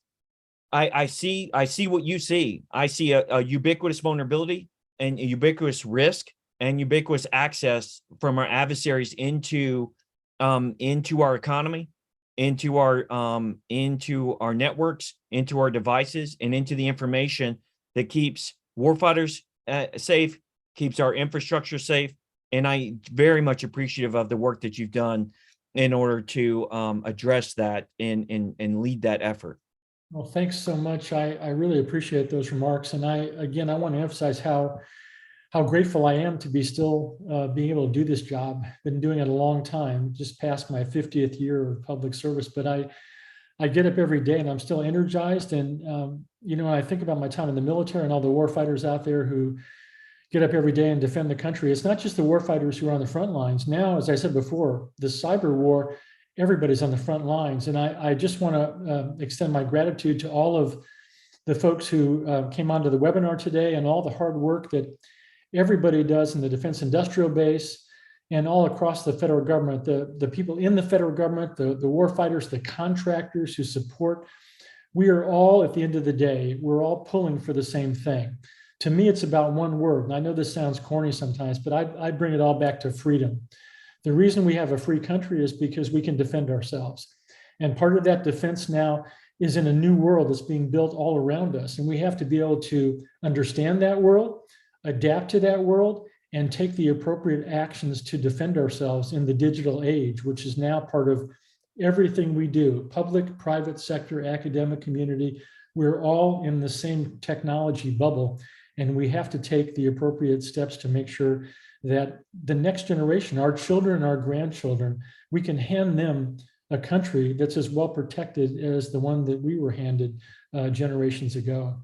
Speaker 1: I see what you see. I see a ubiquitous vulnerability and a ubiquitous risk and ubiquitous access from our adversaries into our economy, into our networks, into our devices, and into the information that keeps warfighters safe, keeps our infrastructure safe. And I very much appreciative of the work that you've done in order to address that and lead that effort.
Speaker 2: Well, thanks so much. I really appreciate those remarks. And I want to emphasize how grateful I am to be still being able to do this job. Been doing it a long time, just past my 50th year of public service, but I get up every day and I'm still energized. And, I think about my time in the military and all the warfighters out there who get up every day and defend the country. It's not just the warfighters who are on the front lines. Now, as I said before, the cyber war, everybody's on the front lines. And I just want to extend my gratitude to all of the folks who came onto the webinar today and all the hard work that everybody does in the defense industrial base and all across the federal government, the people in the federal government, the warfighters, the contractors who support. We are all, at the end of the day, we're all pulling for the same thing. To me, it's about one word. And I know this sounds corny sometimes, but I bring it all back to freedom. The reason we have a free country is because we can defend ourselves. And part of that defense now is in a new world that's being built all around us. And we have to be able to understand that world, adapt to that world, and take the appropriate actions to defend ourselves in the digital age, which is now part of everything we do, public, private sector, academic community. We're all in the same technology bubble. And we have to take the appropriate steps to make sure that the next generation, our children and our grandchildren, we can hand them a country that's as well protected as the one that we were handed generations ago.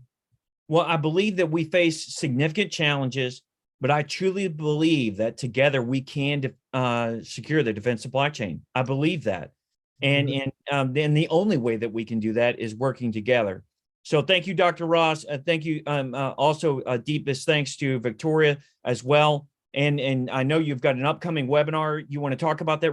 Speaker 1: Well, I believe that we face significant challenges, but I truly believe that together we can secure the defense supply chain. I believe that. And then the only way that we can do that is working together. So thank you, Dr. Ross. Thank you. Also, deepest thanks to Victoria as well. And I know you've got an upcoming webinar. You want to talk about that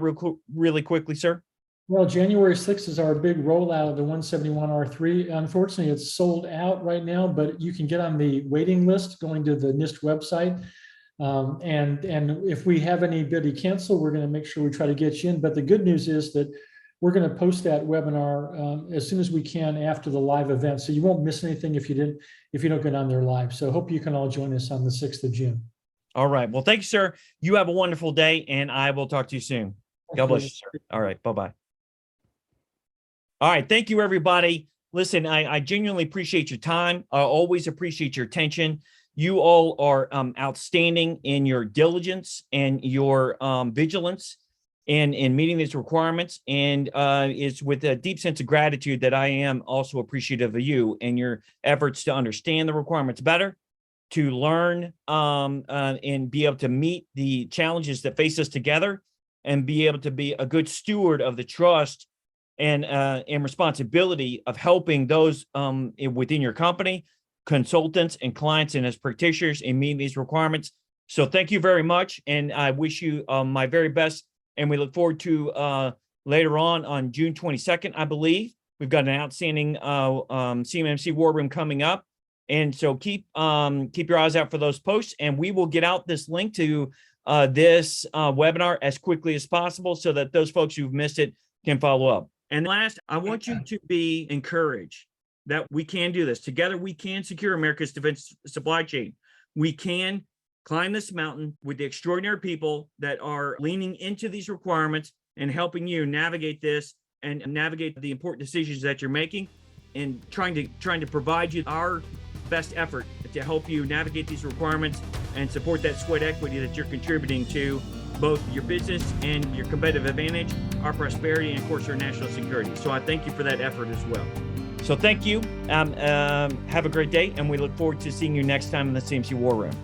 Speaker 1: really quickly, sir?
Speaker 2: Well, January 6th is our big rollout of the 171R3. Unfortunately, it's sold out right now, but you can get on the waiting list going to the NIST website. And if we have anybody cancel, we're going to make sure we try to get you in. But the good news is that we're going to post that webinar as soon as we can after the live event. So you won't miss anything if you don't get on there live. So hope you can all join us on the 6th of June.
Speaker 1: All right. Well, thank you, sir. You have a wonderful day, and I will talk to you soon. God bless you, sir. All right. Bye-bye. All right. Thank you, everybody. Listen, I genuinely appreciate your time. I always appreciate your attention. You all are outstanding in your diligence and your vigilance in meeting these requirements. And it's with a deep sense of gratitude that I am also appreciative of you and your efforts to understand the requirements better, to learn and be able to meet the challenges that face us together, and be able to be a good steward of the trust and responsibility of helping those within your company, consultants and clients and as practitioners in meeting these requirements. So thank you very much. And I wish you my very best. And we look forward to later on June 22nd, I believe. We've got an outstanding CMMC War Room coming up. And so keep your eyes out for those posts, and we will get out this link to this webinar as quickly as possible so that those folks who've missed it can follow up. And last, I want you to be encouraged that we can do this. Together, we can secure America's defense supply chain. We can climb this mountain with the extraordinary people that are leaning into these requirements and helping you navigate this and navigate the important decisions that you're making, and trying to provide you our best effort to help you navigate these requirements and support that sweat equity that you're contributing to both your business and your competitive advantage, our prosperity, and of course, our national security. So I thank you for that effort as well. So thank you. Have a great day, and we look forward to seeing you next time in the CMC War Room.